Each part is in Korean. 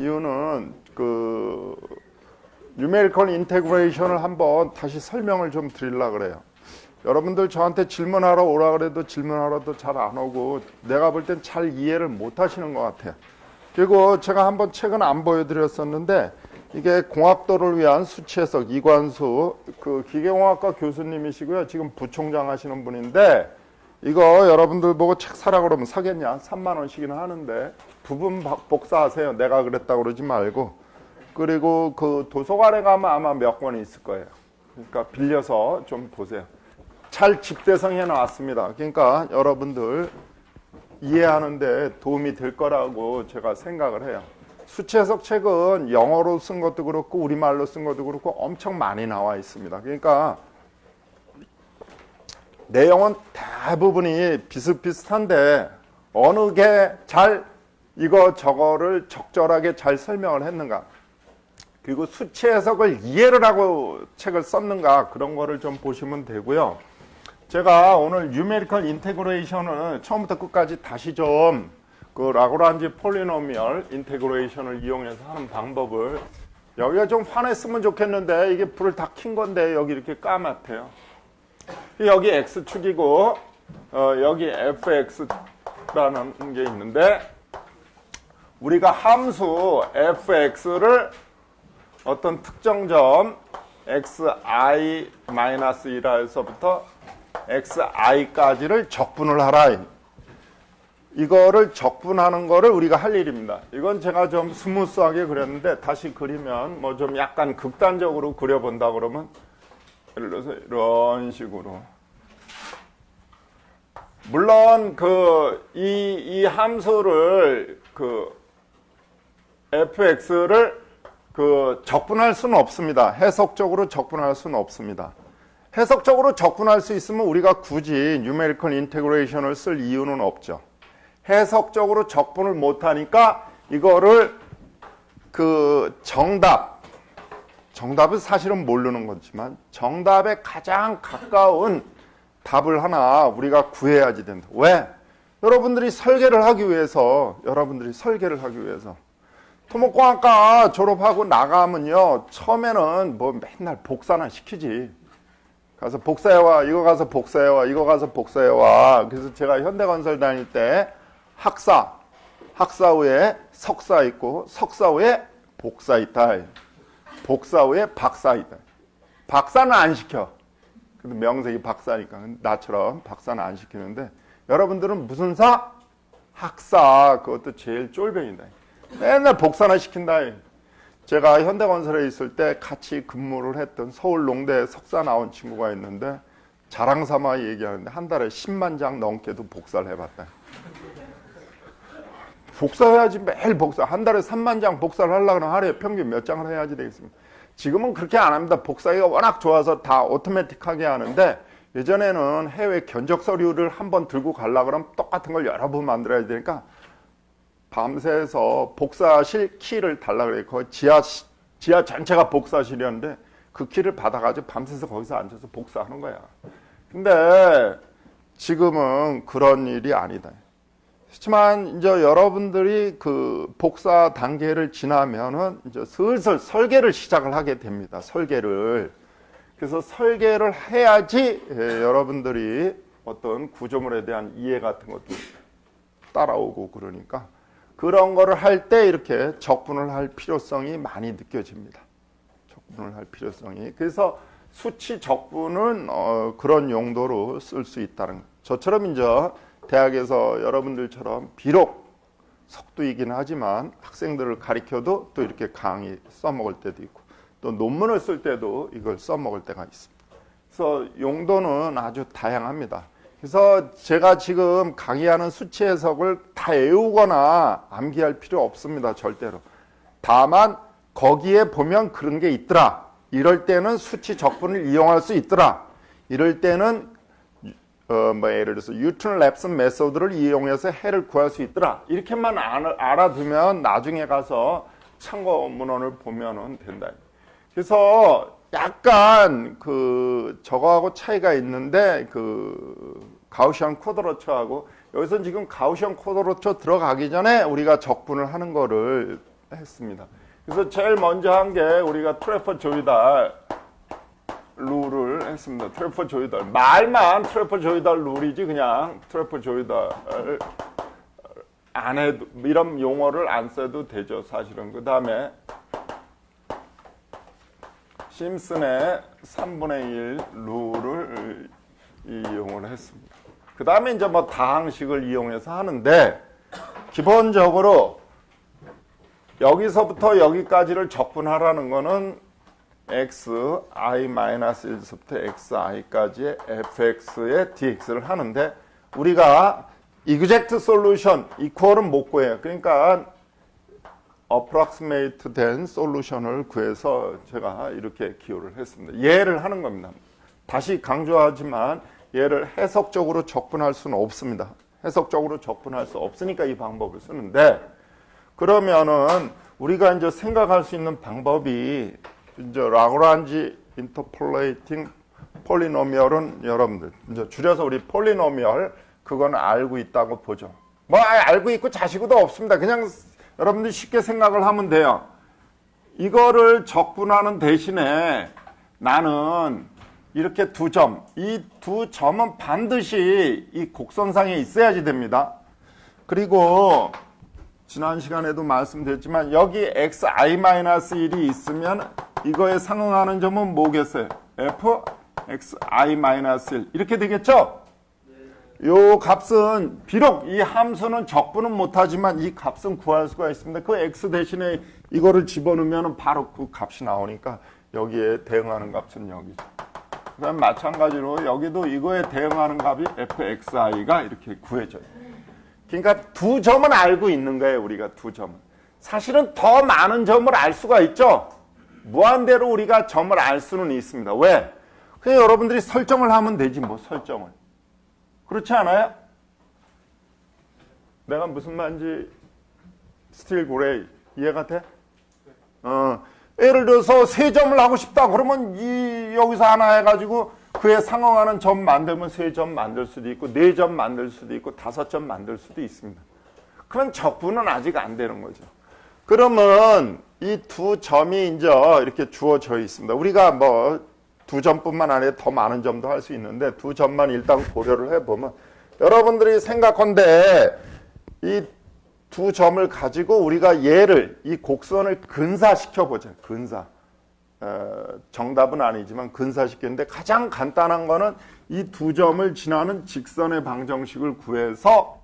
이유는 뉴메리컬 인테그레이션을 한번 다시 설명을 좀 드리려고 그래요. 여러분들 저한테 질문하러 오라 그래도 질문하러도 잘 안 오고 내가 볼 땐 잘 이해를 못 하시는 것 같아요. 그리고 제가 한번 책은 안 보여드렸었는데 이게 공학도를 위한 수치 해석 이관수 기계공학과 교수님이시고요. 지금 부총장 하시는 분인데 이거 여러분들 보고 책 사라 그러면 사겠냐? 3만 원씩이나 하는데 부분 복사하세요. 내가 그랬다고 그러지 말고. 그리고 도서관에 가면 아마 몇 권이 있을 거예요. 그러니까 빌려서 좀 보세요. 잘 집대성해 놨습니다. 그러니까 여러분들 이해하는데 도움이 될 거라고 제가 생각을 해요. 수치 해석 책은 영어로 쓴 것도 그렇고 우리말로 쓴 것도 그렇고 엄청 많이 나와 있습니다. 그러니까 내용은 대부분이 비슷비슷한데 어느 게 잘 이거 저거를 적절하게 잘 설명을 했는가, 그리고 수치 해석을 이해를 하고 책을 썼는가, 그런 거를 좀 보시면 되고요. 제가 오늘 뉴메리컬 인테그레이션을 처음부터 끝까지 다시 좀 라그란지 폴리노미얼 인테그레이션을 이용해서 하는 방법을, 여기가 좀 환했으면 좋겠는데 이게 불을 다 킨 건데 여기 이렇게 까맣대요. 여기 x축이고 여기 fx라는 게 있는데 우리가 함수 fx를 어떤 특정 점 xi-1에서부터 xi까지를 적분을 하라. 이거를 적분하는 거를 우리가 할 일입니다. 이건 제가 좀 스무스하게 그렸는데 다시 그리면 뭐 좀 약간 극단적으로 그려본다 그러면 예를 들어서 이런 식으로. 물론 이 함수를 fx를 적분할 수는 없습니다. 해석적으로 적분할 수는 없습니다. 해석적으로 적분할 수 있으면 우리가 굳이 뉴메리컬 인테그레이션을 쓸 이유는 없죠. 해석적으로 적분을 못하니까 이거를 정답은 사실은 모르는 거지만 정답에 가장 가까운 답을 하나 우리가 구해야지 된다. 왜? 여러분들이 설계를 하기 위해서 토목공학과 졸업하고 나가면요, 처음에는 뭐 맨날 복사나 시키지. 가서 복사해와, 이거 가서 복사해와, 이거 가서 복사해와. 그래서 제가 현대건설 다닐 때 학사 후에 석사 있고 석사 후에 복사 있다. 복사 후에 박사 있다. 박사는 안 시켜. 근데 명색이 박사니까. 나처럼 박사는 안 시키는데 여러분들은 무슨 사? 학사. 그것도 제일 쫄병이다. 맨날 복사나 시킨다. 제가 현대건설에 있을 때 같이 근무를 했던 서울농대 석사 나온 친구가 있는데 자랑삼아 얘기하는데 한 달에 10만 장 넘게도 복사를 해봤다. 복사해야지. 매일 복사. 한 달에 3만 장 복사를 하려면 하루에 평균 몇 장을 해야지 되겠습니까? 지금은 그렇게 안 합니다. 복사기가 워낙 좋아서 다 오토매틱하게 하는데 예전에는 해외 견적 서류를 한번 들고 가려고 그러면 똑같은 걸 여러 번 만들어야 되니까 밤새서 복사실 키를 달라고 그래요. 거의 지하 전체가 복사실이었는데 그 키를 받아가지고 밤새서 거기서 앉아서 복사하는 거야. 근데 지금은 그런 일이 아니다. 그렇지만 이제 여러분들이 복사 단계를 지나면은 이제 슬슬 설계를 시작을 하게 됩니다. 그래서 설계를 해야지 여러분들이 어떤 구조물에 대한 이해 같은 것도 따라오고 그러니까 그런 거를 할 때 이렇게 적분을 할 필요성이 많이 느껴집니다. 그래서 수치 적분은 그런 용도로 쓸 수 있다는 거. 저처럼 이제 대학에서 여러분들처럼 비록 석두이긴 하지만 학생들을 가르쳐도 또 이렇게 강의 써먹을 때도 있고 또 논문을 쓸 때도 이걸 써먹을 때가 있습니다. 그래서 용도는 아주 다양합니다. 그래서 제가 지금 강의하는 수치 해석을 다 외우거나 암기할 필요 없습니다. 절대로. 다만 거기에 보면 그런 게 있더라. 이럴 때는 수치 적분을 이용할 수 있더라. 이럴 때는 예를 들어서 뉴턴 랩슨 메소드를 이용해서 해를 구할 수 있더라. 이렇게만 알아두면 나중에 가서 참고 문헌을 보면은 된다. 그래서 약간 저거하고 차이가 있는데 가우시안 쿼드로처하고 여기서 지금 가우시안 쿼드로처 들어가기 전에 우리가 적분을 하는 거를 했습니다. 그래서 제일 먼저 한 게 우리가 트래퍼조이달 룰을 했습니다. 트래퍼조이달. 말만 트래퍼조이달 룰이지 그냥 트래퍼조이달 안 해도, 이런 용어를 안 써도 되죠, 사실은. 그 다음에 심슨의 3분의 1 룰을 이용을 했습니다. 그 다음에 이제 뭐 다항식을 이용해서 하는데, 기본적으로 여기서부터 여기까지를 적분하라는 거는 xi-1부터 xi까지의 fx의 dx를 하는데, 우리가 exact solution, equal은 못 구해요. 그러니까 approximate 된 솔루션을 구해서 제가 이렇게 기호를 했습니다. 예를 하는 겁니다. 다시 강조하지만 얘를 해석적으로 적분할 수는 없습니다. 해석적으로 적분할 수 없으니까 이 방법을 쓰는데, 그러면은 우리가 이제 생각할 수 있는 방법이 이제 라그란지 인터폴레이팅 폴리노미얼은 여러분들 이제 줄여서 우리 폴리노미얼 그건 알고 있다고 보죠. 뭐 알고 있고 자시고도 없습니다. 그냥 여러분들 쉽게 생각을 하면 돼요. 이거를 적분하는 대신에 나는 이렇게 두 점, 이 두 점은 반드시 이 곡선상에 있어야지 됩니다. 그리고 지난 시간에도 말씀드렸지만 여기 xi-1이 있으면 이거에 상응하는 점은 뭐겠어요? fxi-1 이렇게 되겠죠? 요 값은 비록 이 함수는 적분은 못하지만 이 값은 구할 수가 있습니다. 그 x 대신에 이거를 집어넣으면 바로 그 값이 나오니까 여기에 대응하는 값은 여기죠. 그 다음 마찬가지로 여기도 이거에 대응하는 값이 fxi가 이렇게 구해져요. 그러니까 두 점은 알고 있는 거예요. 우리가 두 점은. 사실은 더 많은 점을 알 수가 있죠. 무한대로 우리가 점을 알 수는 있습니다. 왜? 그냥 여러분들이 설정을 하면 되지 뭐 설정을. 그렇지 않아요? 내가 무슨 말인지 스틸 그레이 이해가 돼? 예를 들어서 세 점을 하고 싶다 그러면 여기서 하나 해가지고 그에 상응하는 점 만들면 세 점 만들 수도 있고 네 점 만들 수도 있고 5점 만들 수도 있습니다. 그런 적분은 아직 안 되는 거죠. 그러면 이 두 점이 이제 이렇게 주어져 있습니다. 우리가 뭐 두 점뿐만 아니라 더 많은 점도 할 수 있는데 두 점만 일단 고려를 해보면 여러분들이 생각한데 이 두 점을 가지고 우리가 얘를 이 곡선을 근사시켜 보자. 근사. 정답은 아니지만 근사시켰는데 가장 간단한 거는 이 두 점을 지나는 직선의 방정식을 구해서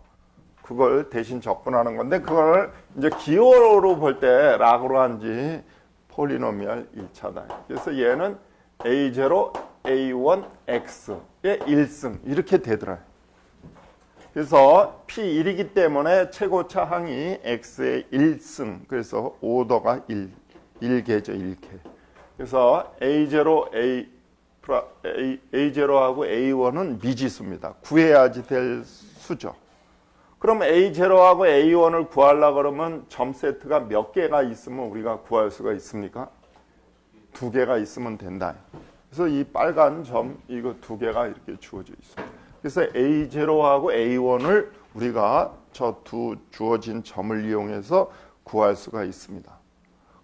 그걸 대신 적분하는 건데 그걸 이제 기호로 볼 때 라그란지 폴리노미얼 1차다. 그래서 얘는 A0, A1, X의 1승 이렇게 되더라고요. 그래서 P1이기 때문에 최고차 항이 X의 1승 그래서 오더가 1개죠. 1개. 그래서 A0, A0하고 A1은 미지수입니다. 구해야지 될 수죠. 그럼 A0하고 A1을 구하려고 그러면 점 세트가 몇 개가 있으면 우리가 구할 수가 있습니까? 2개가 있으면 된다. 그래서 이 빨간 점 이거 2개가 이렇게 주어져 있습니다. 그래서 A0하고 A1을 우리가 저 두 주어진 점을 이용해서 구할 수가 있습니다.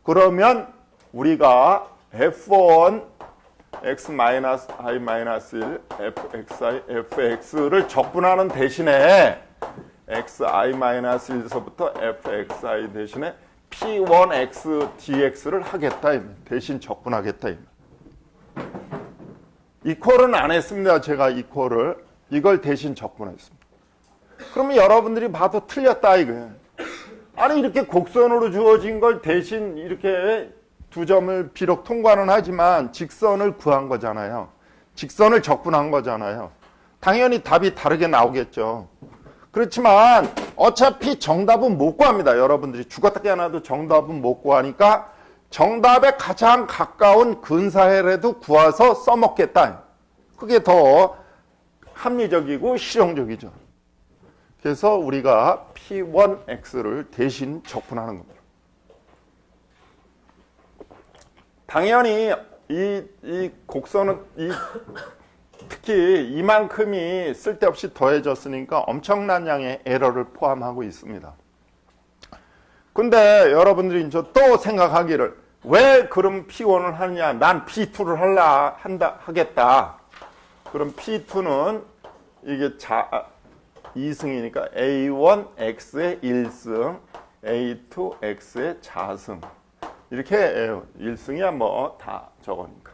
그러면 우리가 F1 x-i-1 fx를 적분하는 대신에 xi-1에서부터 fxi 대신에 p1x dx를 하겠다. 대신 적분하겠다. 이퀄은 안 했습니다. 제가 이퀄을 이걸 대신 적분했습니다. 그러면 여러분들이 봐도 틀렸다 이거예요. 아니 이렇게 곡선으로 주어진 걸 대신 이렇게 두 점을 비록 통과는 하지만 직선을 구한 거잖아요. 직선을 적분한 거잖아요. 당연히 답이 다르게 나오겠죠. 그렇지만 어차피 정답은 못 구합니다. 여러분들이 죽었다 깨어나도 정답은 못 구하니까 정답에 가장 가까운 근사해라도 구해서 써먹겠다. 그게 더 합리적이고 실용적이죠. 그래서 우리가 P1X를 대신 적분하는 겁니다. 당연히 이 곡선은 특히 이만큼이 쓸데없이 더해졌으니까 엄청난 양의 에러를 포함하고 있습니다. 근데 여러분들이 이제 또 생각하기를 왜 그럼 P1을 하느냐? 난 P2를 하겠다. 그럼 P2는 이게 2승이니까 A1X의 1승, A2X의 자승. 이렇게 1승이야 뭐 다 저거니까.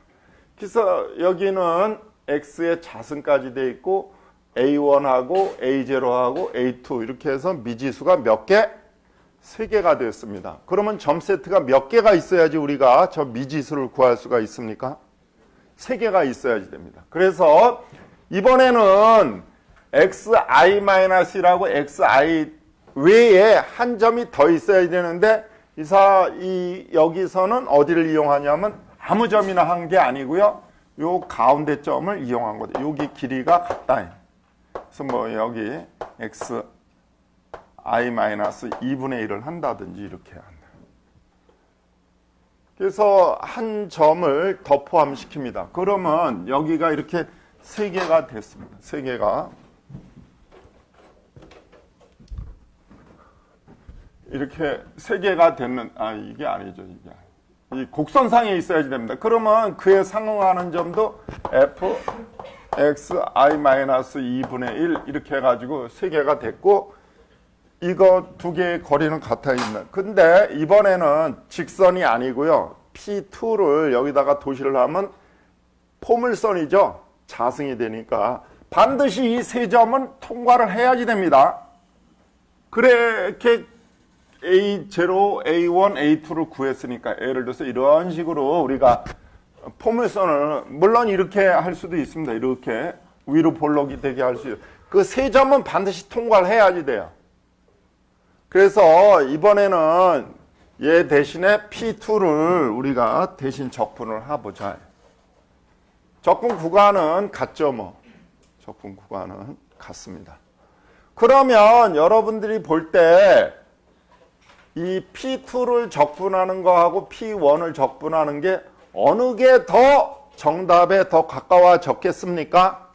그래서 여기는 X의 자승까지 돼 있고 A1하고 A0하고 A2 이렇게 해서 미지수가 몇 개? 3개가 됐습니다. 그러면 점 세트가 몇 개가 있어야지 우리가 저 미지수를 구할 수가 있습니까? 3개가 있어야지 됩니다. 그래서 이번에는 xi-라고 xi 외에 한 점이 더 있어야 되는데 여기서는 어디를 이용하냐면 아무 점이나 한 게 아니고요. 요 가운데 점을 이용한 거죠. 여기 길이가 같다. 그래서 뭐 여기 xi-2분의 1을 한다든지 이렇게 한다. 그래서 한 점을 더 포함시킵니다. 그러면 여기가 이렇게 3개가 됐습니다. 3개가 이렇게 3개가 됐는 이게 아니죠. 이게 이 곡선상에 있어야지 됩니다. 그러면 그에 상응하는 점도 f xi-2분의 1 이렇게 해가지고 3개가 됐고 이거 2개의 거리는 같아 있는. 근데 이번에는 직선이 아니고요. P2를 여기다가 도시를 하면 포물선이죠. 자승이 되니까 반드시 이 3점은 통과를 해야지 됩니다. 그렇게 A0, A1, A2를 구했으니까 예를 들어서 이런 식으로 우리가 포물선을 물론 이렇게 할 수도 있습니다. 이렇게 위로 볼록이 되게 할 수 있어요. 그 3점은 반드시 통과를 해야지 돼요. 그래서 이번에는 얘 대신에 P2를 우리가 대신 적분을 해보자. 적분 구간은 같죠, 뭐. 적분 구간은 같습니다. 그러면 여러분들이 볼 때 이 P2를 적분하는 거하고 P1을 적분하는 게 어느 게 더 정답에 더 가까워졌겠습니까?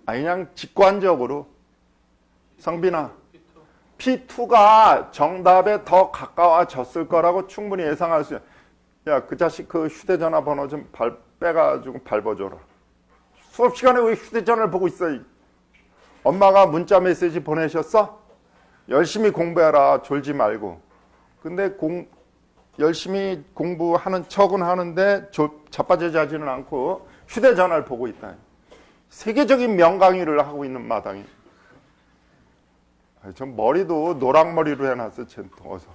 그냥 직관적으로. 성빈아, P2가 정답에 더 가까워졌을 거라고 충분히 예상할 수 있어요. 야, 그 자식 그 휴대전화 번호 좀 빼가지고 밟아줘라. 수업 시간에 왜 휴대전화를 보고 있어? 엄마가 문자 메시지 보내셨어? 열심히 공부해라. 졸지 말고. 근데 열심히 공부하는 척은 하는데 자빠져자지는 않고 휴대전화를 보고 있다. 세계적인 명강의를 하고 있는 마당에. 저 머리도 노랑머리로 해놨어. 쟤 더워서.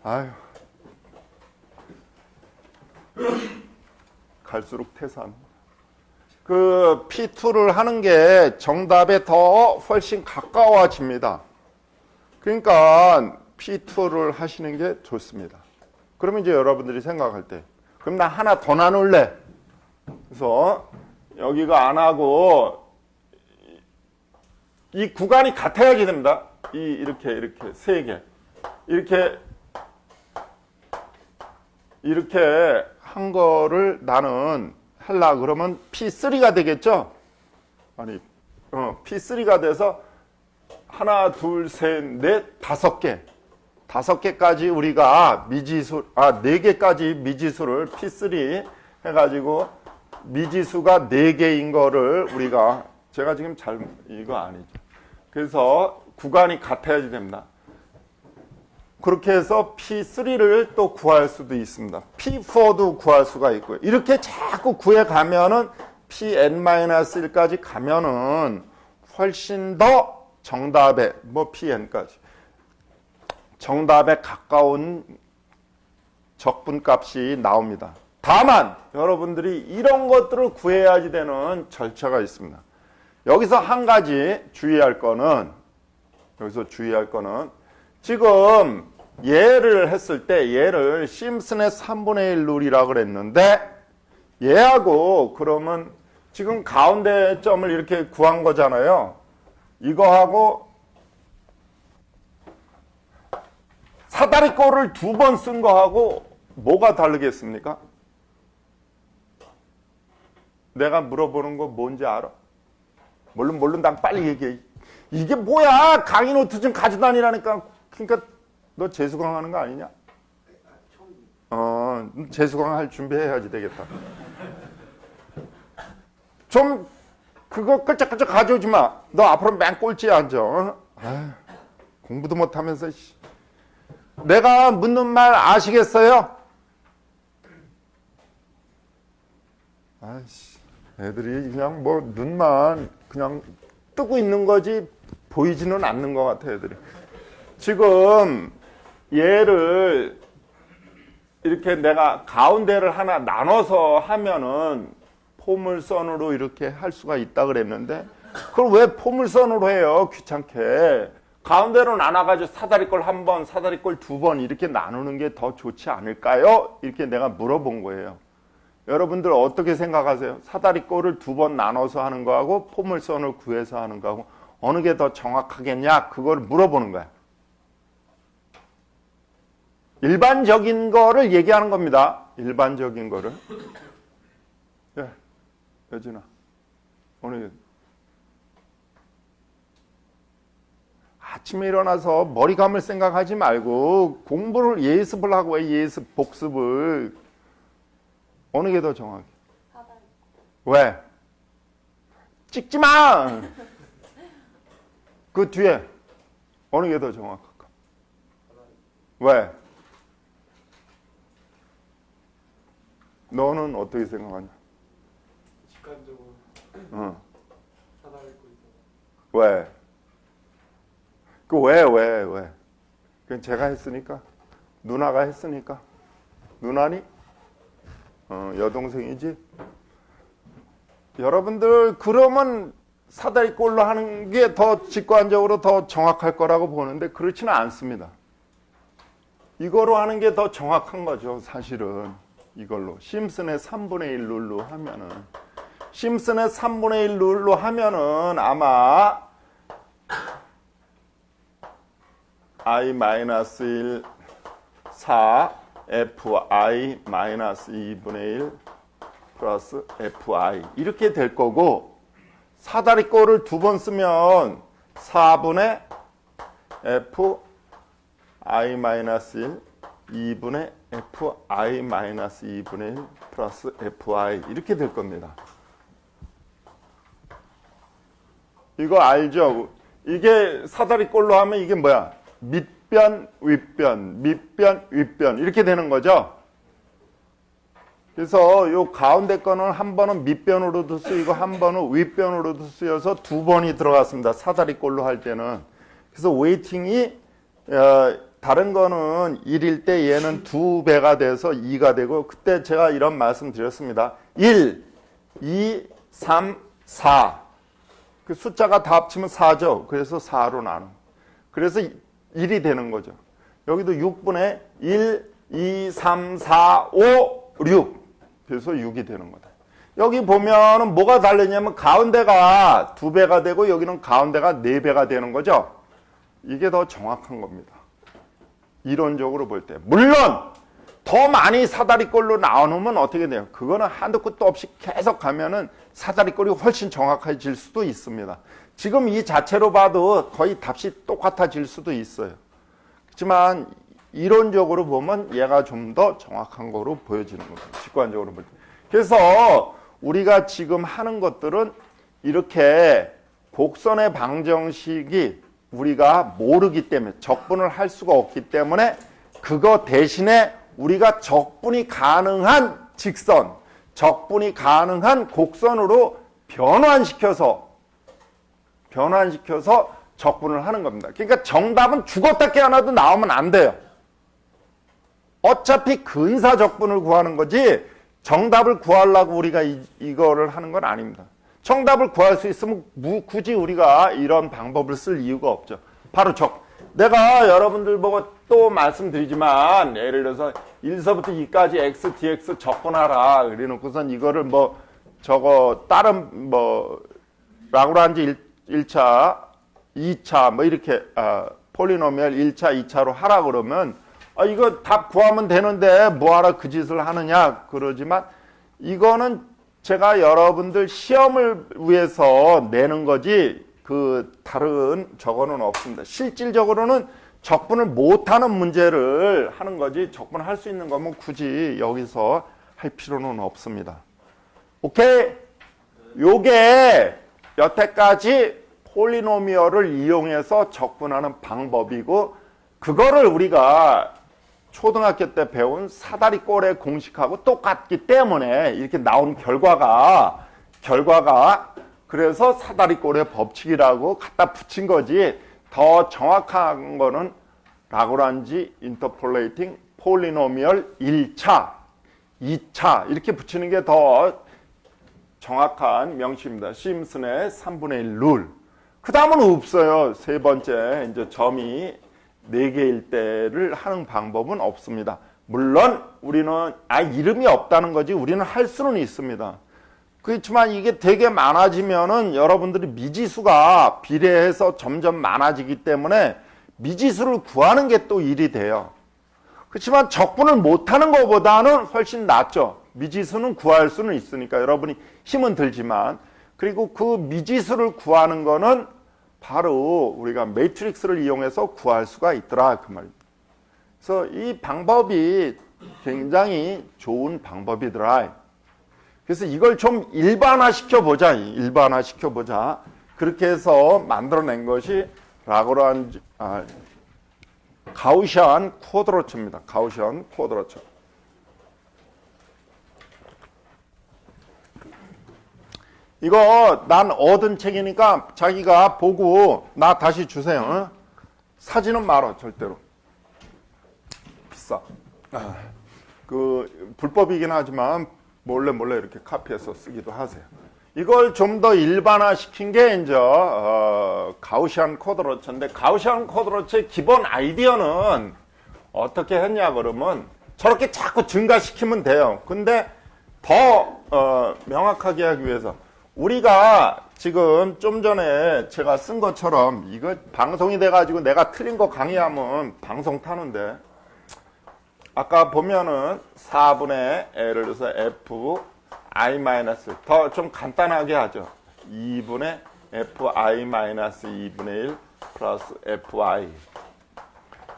아유. 갈수록 태산. 그 P2를 하는 게 정답에 더 훨씬 가까워집니다. 그러니까 P2를 하시는 게 좋습니다. 그러면 이제 여러분들이 생각할 때 그럼 나 하나 더 나눌래. 그래서 여기가 안 하고 이 구간이 같아야지 됩니다. 이렇게 3개. 이렇게 한 거를 나는 하려 그러면 P3가 되겠죠? 아니, P3가 돼서 하나, 둘, 셋, 넷, 5개. 5개까지 우리가 미지수, 4개까지 미지수를 P3 해가지고 미지수가 4개인 거를 우리가 제가 지금 이거 아니죠. 그래서 구간이 같아야지 됩니다. 그렇게 해서 P3를 또 구할 수도 있습니다. P4도 구할 수가 있고요. 이렇게 자꾸 구해가면은 Pn-1까지 가면은 훨씬 더 정답에, Pn까지. 정답에 가까운 적분값이 나옵니다. 다만 여러분들이 이런 것들을 구해야지 되는 절차가 있습니다. 여기서 한 가지 주의할 거는 지금 얘를 했을 때 얘를 심슨의 3분의 1 룰이라고 그랬는데 얘하고 그러면 지금 가운데 점을 이렇게 구한 거잖아요. 이거하고 사다리꼴을 2번 쓴 거하고 뭐가 다르겠습니까? 내가 물어보는 거 뭔지 알아? 물론 난 빨리 얘기해. 이게 뭐야? 강의 노트 좀 가져다니라니까. 그러니까 너 재수강 하는 거 아니냐? 재수강 할 준비해야지 되겠다. 좀 그거 끌짝끌짝 가져오지 마. 너 앞으로 맨 꼴찌에 앉아. 공부도 못하면서. 내가 묻는 말 아시겠어요? 아이씨, 애들이 그냥 뭐 눈만 그냥 뜨고 있는 거지 보이지는 않는 것 같아, 애들이. 지금 얘를 이렇게 내가 가운데를 하나 나눠서 하면은 포물선으로 이렇게 할 수가 있다 그랬는데, 그걸 왜 포물선으로 해요? 귀찮게. 가운데로 나눠가지고 사다리꼴 한 번, 사다리꼴 두 번 이렇게 나누는 게 더 좋지 않을까요? 이렇게 내가 물어본 거예요. 여러분들 어떻게 생각하세요? 사다리꼴을 두 번 나눠서 하는 거하고 포물선을 구해서 하는 거하고 어느 게 더 정확하겠냐? 그걸 물어보는 거야. 일반적인 거를 얘기하는 겁니다. 일반적인 거를. 예, 여진아, 오늘 아침에 일어나서 머리 감을 생각하지 말고 공부를 예습을 하고 해. 예습, 복습을. 어느 게 더 정확해? 왜? 찍지 마! 그 뒤에 어느 게 더 정확할까? 왜? 너는 어떻게 생각하냐? 직관적으로 사다리꼴이 왜? 왜? 그건 제가 했으니까. 누나가 했으니까. 누나니? 여동생이지? 여러분들, 그러면 사다리꼴로 하는 게 더 직관적으로 더 정확할 거라고 보는데 그렇지는 않습니다. 이거로 하는 게 더 정확한 거죠, 사실은. 이걸로. 심슨의 3분의 1 룰로 하면은. 심슨의 3분의 1 룰로 하면은 아마 i-1 4 fi 2분의 1 플러스 fi 이렇게 될 거고, 사다리꼴을 두 번 쓰면 4분의 f i-1 2분의 fi-2분의 1 플러스 fi 이렇게 될 겁니다. 이거 알죠? 이게 사다리꼴로 하면 이게 뭐야? 밑변, 윗변, 밑변, 윗변 이렇게 되는 거죠. 그래서 요 가운데 거는 한 번은 밑변으로도 쓰이고 한 번은 윗변으로도 쓰여서 두 번이 들어갔습니다. 사다리꼴로 할 때는. 그래서 웨이팅이 다른 거는 1일 때 얘는 2배가 돼서 2가 되고, 그때 제가 이런 말씀 드렸습니다. 1, 2, 3, 4. 그 숫자가 다 합치면 4죠. 그래서 4로 나눠. 그래서 1이 되는 거죠. 여기도 6분의 1, 2, 3, 4, 5, 6. 그래서 6이 되는 거다. 여기 보면은 뭐가 다르냐면 가운데가 2배가 되고 여기는 가운데가 4배가 되는 거죠. 이게 더 정확한 겁니다. 이론적으로 볼 때. 물론 더 많이 사다리꼴로 나오면 어떻게 돼요? 그거는 한도 끝도 없이 계속 가면은 사다리꼴이 훨씬 정확해질 수도 있습니다. 지금 이 자체로 봐도 거의 답이 똑같아질 수도 있어요. 그렇지만 이론적으로 보면 얘가 좀 더 정확한 거로 보여지는 겁니다. 직관적으로 볼 때. 그래서 우리가 지금 하는 것들은 이렇게 곡선의 방정식이 우리가 모르기 때문에, 적분을 할 수가 없기 때문에 그거 대신에 우리가 적분이 가능한 직선, 적분이 가능한 곡선으로 변환시켜서 적분을 하는 겁니다. 그러니까 정답은 죽었다 깨어나도 나오면 안 돼요. 어차피 근사적분을 구하는 거지 정답을 구하려고 우리가 이거를 하는 건 아닙니다. 정답을 구할 수 있으면 굳이 우리가 이런 방법을 쓸 이유가 없죠. 바로 내가 여러분들 보고 또 말씀드리지만, 예를 들어서 1서부터 2까지 x, dx 적분하라. 그래놓고선 이거를 다른 라그란지 1차, 2차 이렇게 폴리노미얼 1차, 2차로 하라 그러면 이거 답 구하면 되는데 뭐하러 그 짓을 하느냐 그러지만, 이거는 제가 여러분들 시험을 위해서 내는 거지 그 다른 저거는 없습니다. 실질적으로는 적분을 못하는 문제를 하는 거지 적분할 수 있는 거면 굳이 여기서 할 필요는 없습니다. 오케이? 요게 여태까지 폴리노미얼을 이용해서 적분하는 방법이고 그거를 우리가 초등학교 때 배운 사다리꼴의 공식하고 똑같기 때문에 이렇게 나온 결과가 그래서 사다리꼴의 법칙이라고 갖다 붙인 거지 더 정확한 거는 라그란지 인터폴레이팅 폴리노미얼 1차, 2차 이렇게 붙이는 게 더 정확한 명칭입니다. 심슨의 3분의 1 룰. 그 다음은 없어요. 세 번째 이제 점이 4개일 때를 하는 방법은 없습니다. 물론 우리는 이름이 없다는 거지 우리는 할 수는 있습니다. 그렇지만 이게 되게 많아지면은 여러분들이 미지수가 비례해서 점점 많아지기 때문에 미지수를 구하는 게 또 일이 돼요. 그렇지만 적분을 못하는 것보다는 훨씬 낫죠. 미지수는 구할 수는 있으니까 여러분이 힘은 들지만 그리고 그 미지수를 구하는 거는 바로 우리가 매트릭스를 이용해서 구할 수가 있더라 그 말입니다. 그래서 이 방법이 굉장히 좋은 방법이더라. 그래서 이걸 좀 일반화시켜 보자. 그렇게 해서 만들어낸 것이 라그란지 가우시안 쿼드로처입니다. 가우시안 쿼드로처. 이거 난 얻은 책이니까 자기가 보고 나 다시 주세요. 어? 사지는 말아 절대로. 비싸. 그 불법이긴 하지만 몰래 이렇게 카피해서 쓰기도 하세요. 이걸 좀 더 일반화시킨 게 이제 가우시안 쿼드로처인데 가우시안 쿼드로처의 기본 아이디어는 어떻게 했냐 그러면 저렇게 자꾸 증가시키면 돼요. 근데 더 명확하게 하기 위해서 우리가 지금 좀 전에 제가 쓴 것처럼 이거 방송이 돼가지고 내가 틀린 거 강의하면 방송 타는데 아까 보면은 4분의 예를 들어서 f i 마이너스 더 좀 간단하게 하죠. 2분의 f i 마이너스 2분의 1 플러스 f i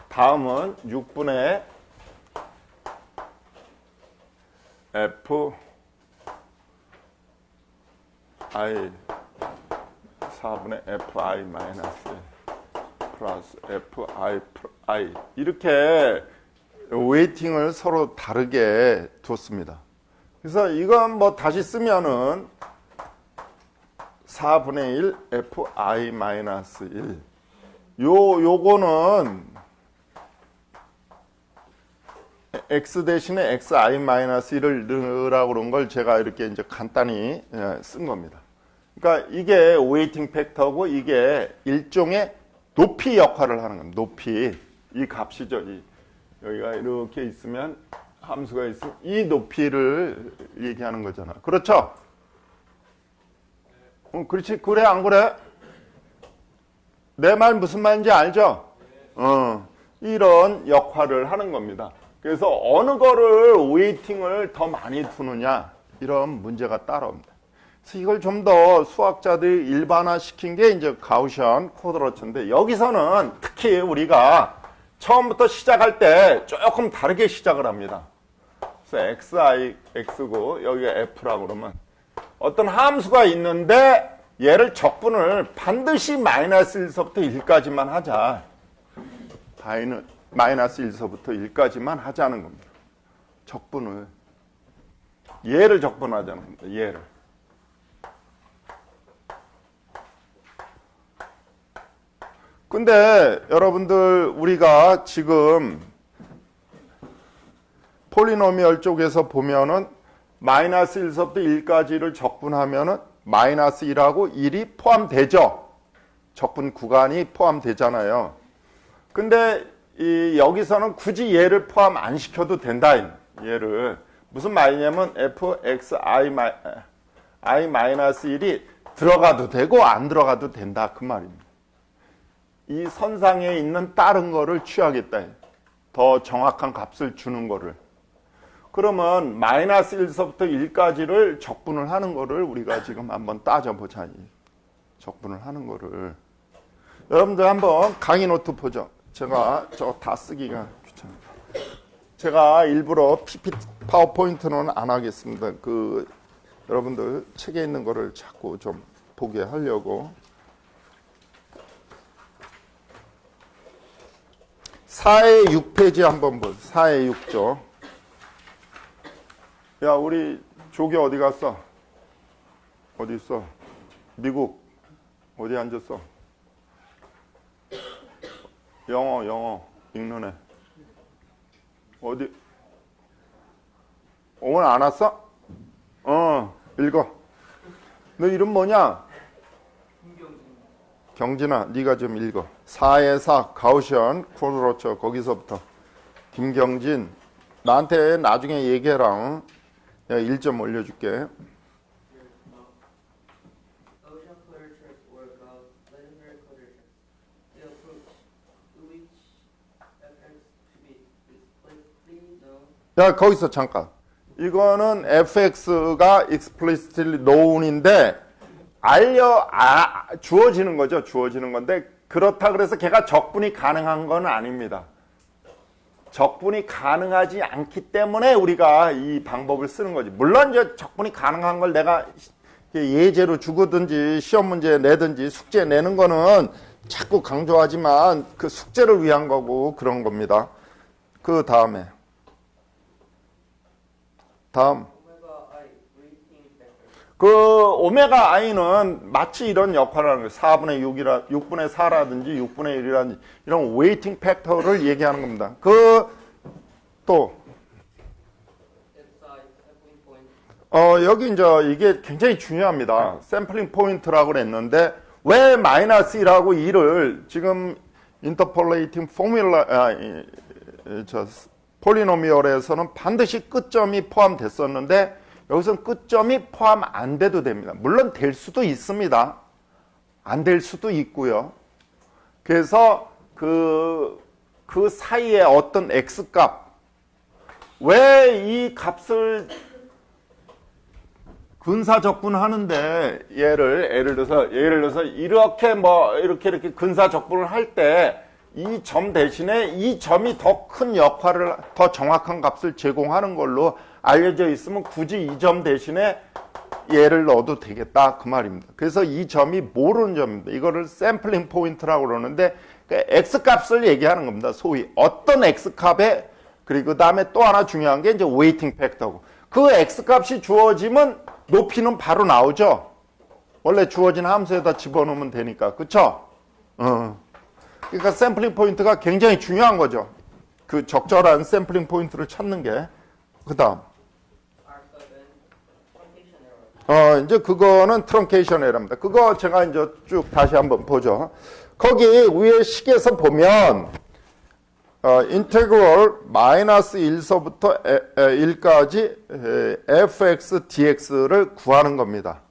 다음은 6분의 f i 4분의 f i 마이너스 플러스 f i 이렇게 웨이팅을 서로 다르게 뒀습니다. 그래서 이건 뭐 다시 쓰면은 4분의 1 fi 마이너스 1 요거는 x 대신에 xi 마이너스 1을 넣으라고 그런 걸 제가 이렇게 이제 간단히 쓴 겁니다. 그러니까 이게 웨이팅 팩터고 이게 일종의 높이 역할을 하는 겁니다. 높이 이 값이죠. 여기가 이렇게 있으면 함수가 있으면 이 높이를 얘기하는 거잖아. 그렇죠? 그렇지. 그래 안 그래? 내 말 무슨 말인지 알죠? 이런 역할을 하는 겁니다. 그래서 어느 거를 웨이팅을 더 많이 두느냐 이런 문제가 따라옵니다. 그래서 이걸 좀 더 수학자들이 일반화시킨 게 이제 가우시안 쿼드로처인데 여기서는 특히 우리가 처음부터 시작할 때 조금 다르게 시작을 합니다. 그래서 xi, x고 여기가 f라고 그러면 어떤 함수가 있는데 얘를 적분을 반드시 마이너스 1서부터 1까지만 하자. 마이너스 1서부터 1까지만 하자는 겁니다. 적분을. 얘를 적분하자는 겁니다. 얘를. 근데 여러분들 우리가 지금 폴리노미얼 쪽에서 보면은 마이너스 1서부터 1까지를 적분하면은 마이너스 1하고 1이 포함되죠. 적분 구간이 포함되잖아요. 근데 여기서는 굳이 얘를 포함 안 시켜도 된다. 얘를 무슨 말이냐면 fxi-1이 들어가도 되고 안 들어가도 된다 그 말입니다. 이 선상에 있는 다른 거를 취하겠다. 더 정확한 값을 주는 거를. 그러면 마이너스 1서부터 1까지를 적분을 하는 거를 우리가 지금 한번 따져보자. 적분을 하는 거를. 여러분들 한번 강의 노트 보죠. 제가 저거 다 쓰기가 귀찮아요. 제가 일부러 PPT 파워포인트는 안 하겠습니다. 여러분들 책에 있는 거를 자꾸 좀 보게 하려고. 4의 6페이지 한번 보세요. 4의 6조. 야, 우리 조기 어디 갔어? 어디 있어? 미국. 어디 앉았어? 영어 읽는 애. 어디? 오늘 안 왔어? 읽어. 너 이름 뭐냐? 경진아, 네가 좀 읽어. 4의 4, 가우션, 쿼드로처, 거기서부터. 김경진, 나한테 나중에 얘기해라. 내가 1점 올려줄게. 야, 거기서 잠깐. 이거는 fx가 explicitly known인데 주어지는 거죠. 주어지는 건데 그렇다 그래서 걔가 적분이 가능한 건 아닙니다. 적분이 가능하지 않기 때문에 우리가 이 방법을 쓰는 거지. 물론 이제 적분이 가능한 걸 내가 예제로 주거든지 시험 문제 내든지 숙제 내는 거는 자꾸 강조하지만 그 숙제를 위한 거고 그런 겁니다. 그 다음 오메가 i는 마치 이런 역할을 하는 거예요. 4분의 6분의 4라든지 6분의 1이라든지 이런 웨이팅 팩터를 얘기하는 겁니다. 여기 이제 이게 굉장히 중요합니다. 샘플링 포인트라고 그랬는데 왜 마이너스 1하고 2를 지금 인터폴레이팅 폴리노미얼에서는 반드시 끝점이 포함됐었는데 여기서는 끝점이 포함 안 돼도 됩니다. 물론 될 수도 있습니다. 안 될 수도 있고요. 그래서 그 사이에 어떤 x값, 왜 이 값을 근사적분하는데 예를 들어서 이렇게 근사적분을 할 때 이 점 대신에 이 점이 더 큰 역할을, 더 정확한 값을 제공하는 걸로 알려져 있으면 굳이 이 점 대신에 얘를 넣어도 되겠다 그 말입니다. 그래서 이 점이 모르는 점입니다. 이거를 샘플링 포인트라고 그러는데 x값을 얘기하는 겁니다. 소위 어떤 x값에, 그리고 그 다음에 또 하나 중요한 게 이제 웨이팅 팩터고, 그 x값이 주어지면 높이는 바로 나오죠. 원래 주어진 함수에다 집어넣으면 되니까. 그쵸? 그러니까 샘플링 포인트가 굉장히 중요한 거죠. 그 적절한 샘플링 포인트를 찾는 게. 그 다음 이제 그거는 트렁케이션 에러입니다. 그거 제가 이제 쭉 다시 한번 보죠. 거기 위에 식에서 보면 인테그럴 마이너스 1서부터 1까지 fx dx를 구하는 겁니다.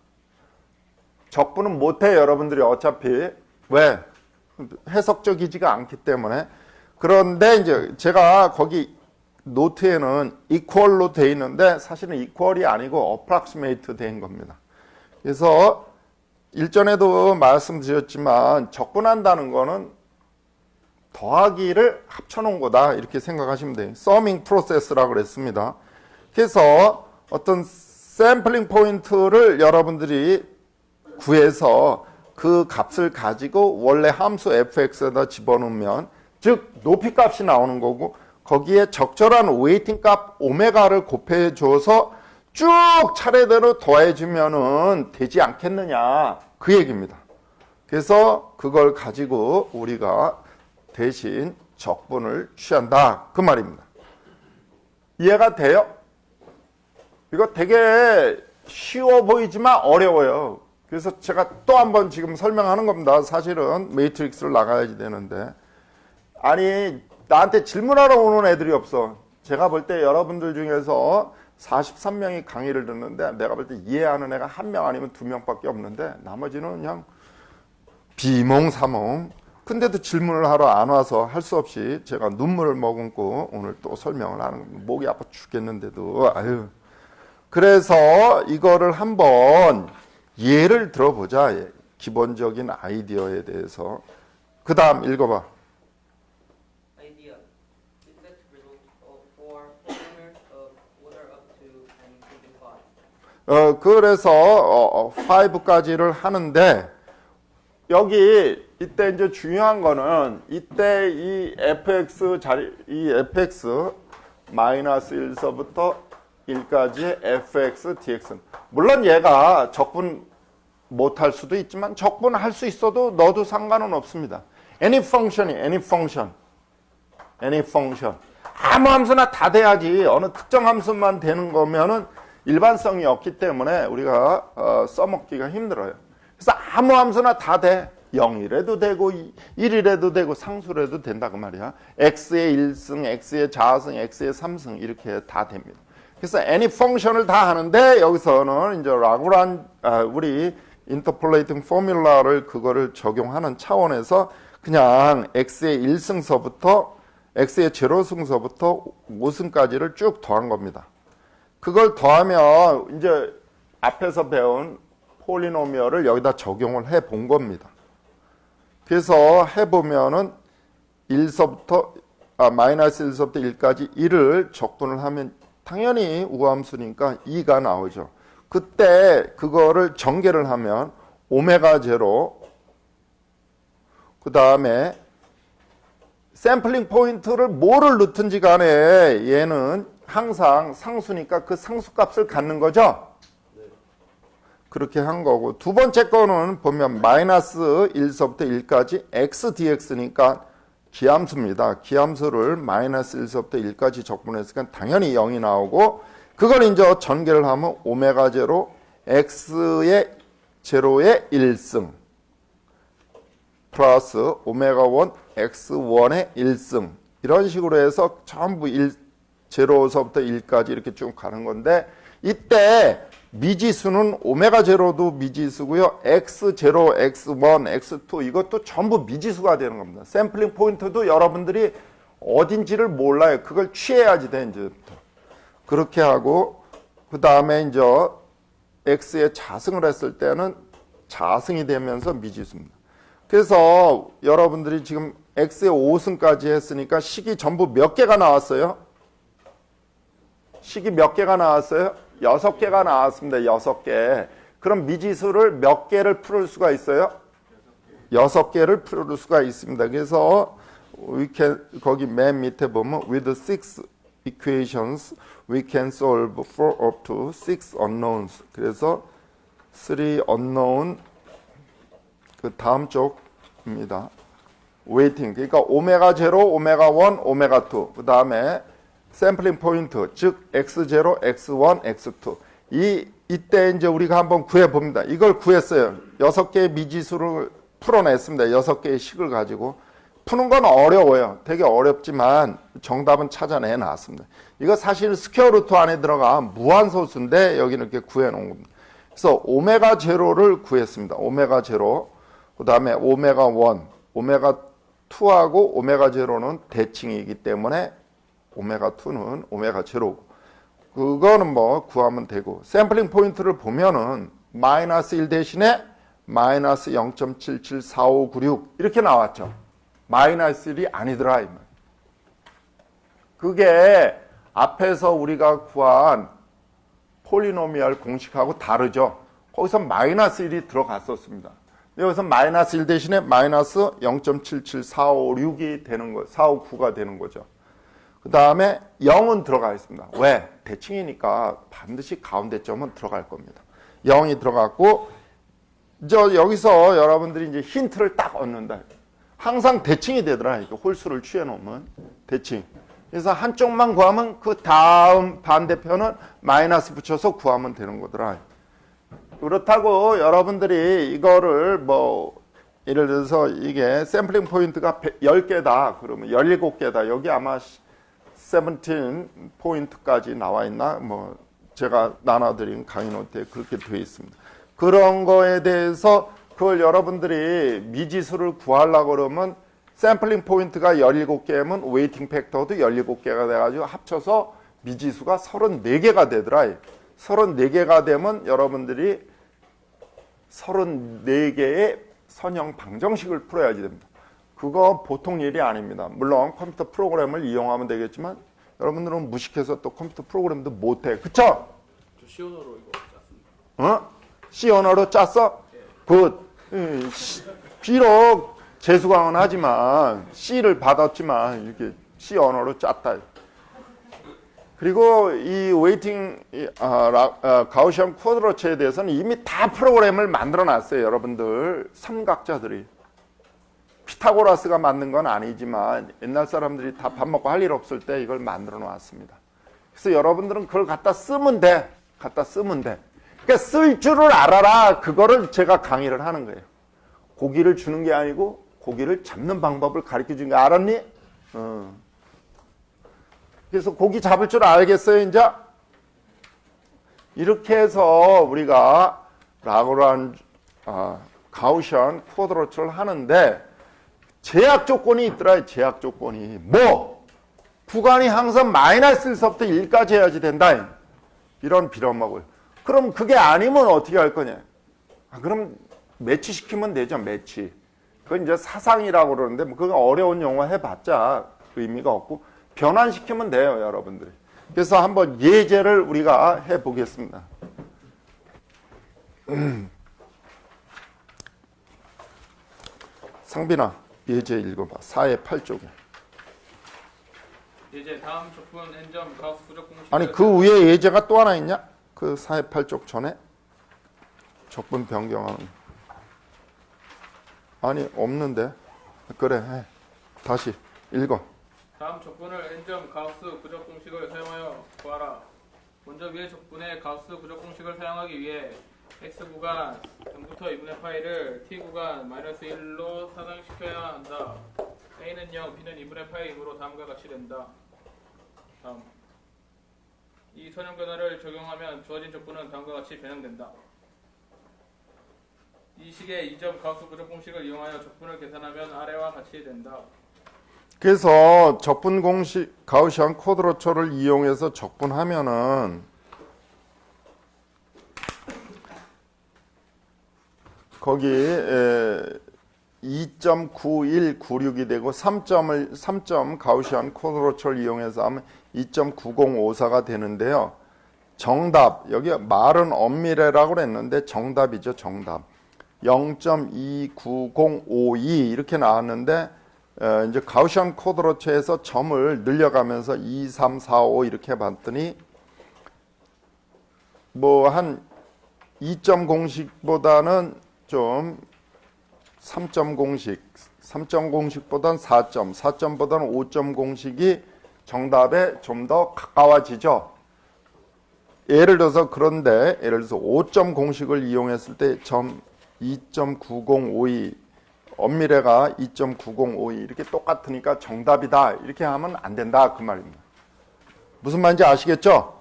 적분은 못해 여러분들이 어차피. 왜? 해석적이지가 않기 때문에. 그런데 이제 제가 거기 노트에는 equal로 돼 있는데 사실은 equal이 아니고 approximate 된 겁니다. 그래서 일전에도 말씀드렸지만 적분한다는 거는 더하기를 합쳐놓은 거다 이렇게 생각하시면 돼요. summing process라고 그랬습니다. 그래서 어떤 샘플링 포인트를 여러분들이 구해서 그 값을 가지고 원래 함수 fx에다 집어넣으면, 즉 높이 값이 나오는 거고 거기에 적절한 웨이팅 값 오메가를 곱해줘서 쭉 차례대로 더해주면은 되지 않겠느냐 그 얘기입니다. 그래서 그걸 가지고 우리가 대신 적분을 취한다 그 말입니다. 이해가 돼요? 이거 되게 쉬워 보이지만 어려워요. 그래서 제가 또 한번 지금 설명하는 겁니다. 사실은 매트릭스를 나가야지 되는데, 아니 나한테 질문하러 오는 애들이 없어. 제가 볼 때 여러분들 중에서 43명이 강의를 듣는데 내가 볼 때 이해하는 애가 1명 아니면 2명밖에 없는데 나머지는 그냥 비몽사몽. 근데도 질문을 하러 안 와서 할 수 없이 제가 눈물을 머금고 오늘 또 설명을 하는 겁니다. 목이 아파 죽겠는데도. 그래서 이거를 한번 예를 들어보자. 기본적인 아이디어에 대해서. 그 다음 읽어봐. Idea. Effect result for containers of water up to and including 5. 그래서 5까지를 하는데 여기 이때 이제 중요한 거는 이때 이 fx 이 fx 마이너스 1서부터 1까지의 fx dx. 물론 얘가 적분 못할 수도 있지만 적분할 수 있어도 넣어도 상관은 없습니다. any function 아무 함수나 다 돼야지 어느 특정 함수만 되는 거면은 일반성이 없기 때문에 우리가 써먹기가 힘들어요. 그래서 아무 함수나 다 돼. 0이라도 되고 1이라도 되고 상수라도 된다 그 말이야. x의 1승, x의 자승, x의 3승 이렇게 다 됩니다. 그래서 any function을 다 하는데 여기서는 이제 라그란 우리 인터폴레이팅 포뮬라를 그거를 적용하는 차원에서 그냥 x의 1승서부터 x의 제로승서부터 5승까지를 쭉 더한 겁니다. 그걸 더하면 이제 앞에서 배운 폴리노미얼을 여기다 적용을 해 본 겁니다. 그래서 해보면은 마이너스 1서부터 1까지 1을 적분을 하면 당연히 우함수니까 2가 나오죠. 그때 그거를 전개를 하면 오메가 제로, 그 다음에 샘플링 포인트를 뭐를 넣든지 간에 얘는 항상 상수니까 그 상수값을 갖는 거죠. 그렇게 한 거고, 두 번째 거는 보면 마이너스 1서부터 1까지 x dx니까 기함수입니다. 기함수를 마이너스 1서부터 1까지 적분했으니까 당연히 0이 나오고, 그걸 이제 전개를 하면 오메가 제로 x의 제로의 1승 플러스 오메가 1 x1의 1승 이런 식으로 해서 전부 0서부터 1까지 이렇게 쭉 가는 건데, 이때 미지수는 오메가 제로도 미지수고요. x0, x1, x2 이것도 전부 미지수가 되는 겁니다. 샘플링 포인트도 여러분들이 어딘지를 몰라요. 그걸 취해야지 돼 이제부터. 그렇게 하고 그 다음에 이제 x의 자승을 했을 때는 자승이 되면서 미지수입니다. 그래서 여러분들이 지금 x의 5승까지 했으니까 식이 전부 몇 개가 나왔어요? 식이 몇 개가 나왔어요? 6개가 나왔습니다. 6개. 그럼 미지수를 몇 개를 풀을 수가 있어요? 6개를 풀을 수가 있습니다. 그래서 거기 맨 밑에 보면 with 6 equations we can solve for up to 6 unknowns. 그래서 3 unknown 그 다음 쪽입니다. waiting. 그러니까 오메가 0, 오메가 1, 오메가 2. 그 다음에 샘플링 포인트, 즉 x0, x1, x2. 이때 이제 우리가 한번 구해 봅니다. 이걸 구했어요. 6개의 미지수를 풀어냈습니다. 6개의 식을 가지고. 푸는 건 어려워요. 되게 어렵지만 정답은 찾아내 놨습니다. 이거 사실 스퀘어 루트 안에 들어가 무한소수인데 여기는 이렇게 구해 놓은 겁니다. 그래서 오메가 제로를 구했습니다. 오메가 제로. 그 다음에 오메가 1, 오메가 2하고 오메가 제로는 대칭이기 때문에 오메가 2는 오메가 제로고, 그거는 뭐 구하면 되고, 샘플링 포인트를 보면은 마이너스 1 대신에 마이너스 0.774596 이렇게 나왔죠. 마이너스 1이 아니더라 이 말. 그게 앞에서 우리가 구한 폴리노미얼 공식하고 다르죠. 거기서 마이너스 1이 들어갔었습니다. 여기서 마이너스 1 대신에 마이너스 0.77456이 되는 거, 459가 되는 거죠. 그 다음에 0은 들어가 있습니다. 왜? 대칭이니까 반드시 가운데 점은 들어갈 겁니다. 0이 들어갔고, 여기서 여러분들이 이제 힌트를 딱 얻는다. 항상 대칭이 되더라. 이렇게 홀수를 취해 놓으면 대칭. 그래서 한쪽만 구하면 그 다음 반대편은 마이너스 붙여서 구하면 되는 거더라. 그렇다고 여러분들이 이거를 뭐 예를 들어서 이게 샘플링 포인트가 10개다. 그러면 17개다. 여기 아마 17 포인트까지 나와 있나? 뭐 제가 나눠드린 강의 노트에 그렇게 되어 있습니다. 그런 거에 대해서 그걸 여러분들이 미지수를 구하려고 그러면 샘플링 포인트가 17개면 웨이팅 팩터도 17개가 돼가지고 합쳐서 미지수가 34개가 되더라. 34개가 되면 여러분들이 34개의 선형 방정식을 풀어야지 됩니다. 그거 보통 일이 아닙니다. 물론 컴퓨터 프로그램을 이용하면 되겠지만 여러분들은 무식해서 또 컴퓨터 프로그램도 못해. 그쵸? 저 시온어로 이거 짰습니다. C 언어로 짰어? 굿. 비록 재수강은 하지만 C를 받았지만 이렇게 C 언어로 짰다. 그리고 이 웨이팅 가우시안 쿼드로체에 대해서는 이미 다 프로그램을 만들어 놨어요. 여러분들 삼각자들이. 피타고라스가 만든 건 아니지만 옛날 사람들이 다 밥 먹고 할 일 없을 때 이걸 만들어 놨습니다. 그래서 여러분들은 그걸 갖다 쓰면 돼. 갖다 쓰면 돼. 그러니까 쓸 줄을 알아라. 그거를 제가 강의를 하는 거예요. 고기를 주는 게 아니고 고기를 잡는 방법을 가르쳐 주는 거 알았니? 그래서 고기 잡을 줄 알겠어요, 이제? 이렇게 해서 우리가 라그란주, 가우시안 쿼드로체를 하는데 제약 조건이 있더라. 제약 조건이 뭐? 구간이 항상 마이너스 1서부터 1까지 해야지 된다. 이런 빌어먹을. 그럼 그게 아니면 어떻게 할 거냐? 그럼 매치시키면 되죠. 매치. 그건 이제 사상이라고 그러는데 뭐 그거 어려운 용어 해봤자 의미가 없고 변환시키면 돼요, 여러분들이. 그래서 한번 예제를 우리가 해보겠습니다. 상빈아, 예제 읽어봐. 4의 8쪽에. 예제 다음 적분 n점 가우스 부적 공식. 아니 그 위에 예제가 또 하나 있냐? 그 4의 8쪽 전에 적분 변경하는. 아니 없는데. 그래, 해. 다시 읽어. 다음 적분을 n점 가우스 부적 공식을 사용하여 구하라. 먼저 위의 적분의 가우스 부적 공식을 사용하기 위해 x 구간 0부터 2분의 파이를 t 구간 마이너스 1로 사상시켜야 한다. a는 0, b는 2분의 파이이므로 다음과 같이 된다. 다음. 이 선형 변화를 적용하면 주어진 적분은 다음과 같이 변형된다. 이 식의 2점 가우스 부적 공식을 이용하여 적분을 계산하면 아래와 같이 된다. 그래서 적분 공식 가우시안 쿼드로체를 이용해서 적분하면은 거기 2.9196이 되고 3점 가우시안 쿼드로체를 이용해서 하면 2.9054가 되는데요. 정답, 여기 말은 엄밀해라고 그랬는데 정답이죠. 정답. 0.29052 이렇게 나왔는데 이제 가우시안 쿼드로체에서 점을 늘려가면서 2, 3, 4, 5 이렇게 봤더니 뭐 한 2점 공식보다는 좀 3점 공식, 3점 공식보다는 4점, 4점보다는 5점 공식이 정답에 좀 더 가까워지죠. 예를 들어서 그런데 예를 들어서 5점 공식을 이용했을 때 점 2.9052 엄밀해가 2.9052 이렇게 똑같으니까 정답이다 이렇게 하면 안 된다 그 말입니다. 무슨 말인지 아시겠죠?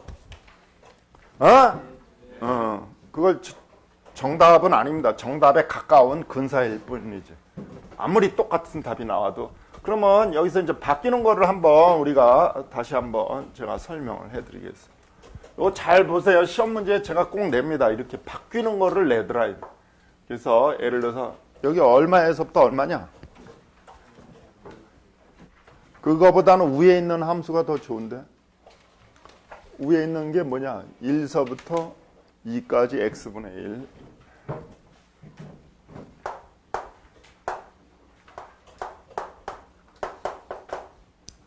그걸 정답은 아닙니다. 정답에 가까운 근사일 뿐이지. 아무리 똑같은 답이 나와도. 그러면 여기서 이제 바뀌는 거를 한번 우리가 다시 한번 제가 설명을 해드리겠습니다. 이거 잘 보세요. 시험 문제에 제가 꼭 냅니다. 이렇게 바뀌는 거를 내더라. 그래서 예를 들어서 여기 얼마에서부터 얼마냐? 그거보다는 위에 있는 함수가 더 좋은데. 위에 있는 게 뭐냐? 1서부터 2까지 x분의 1.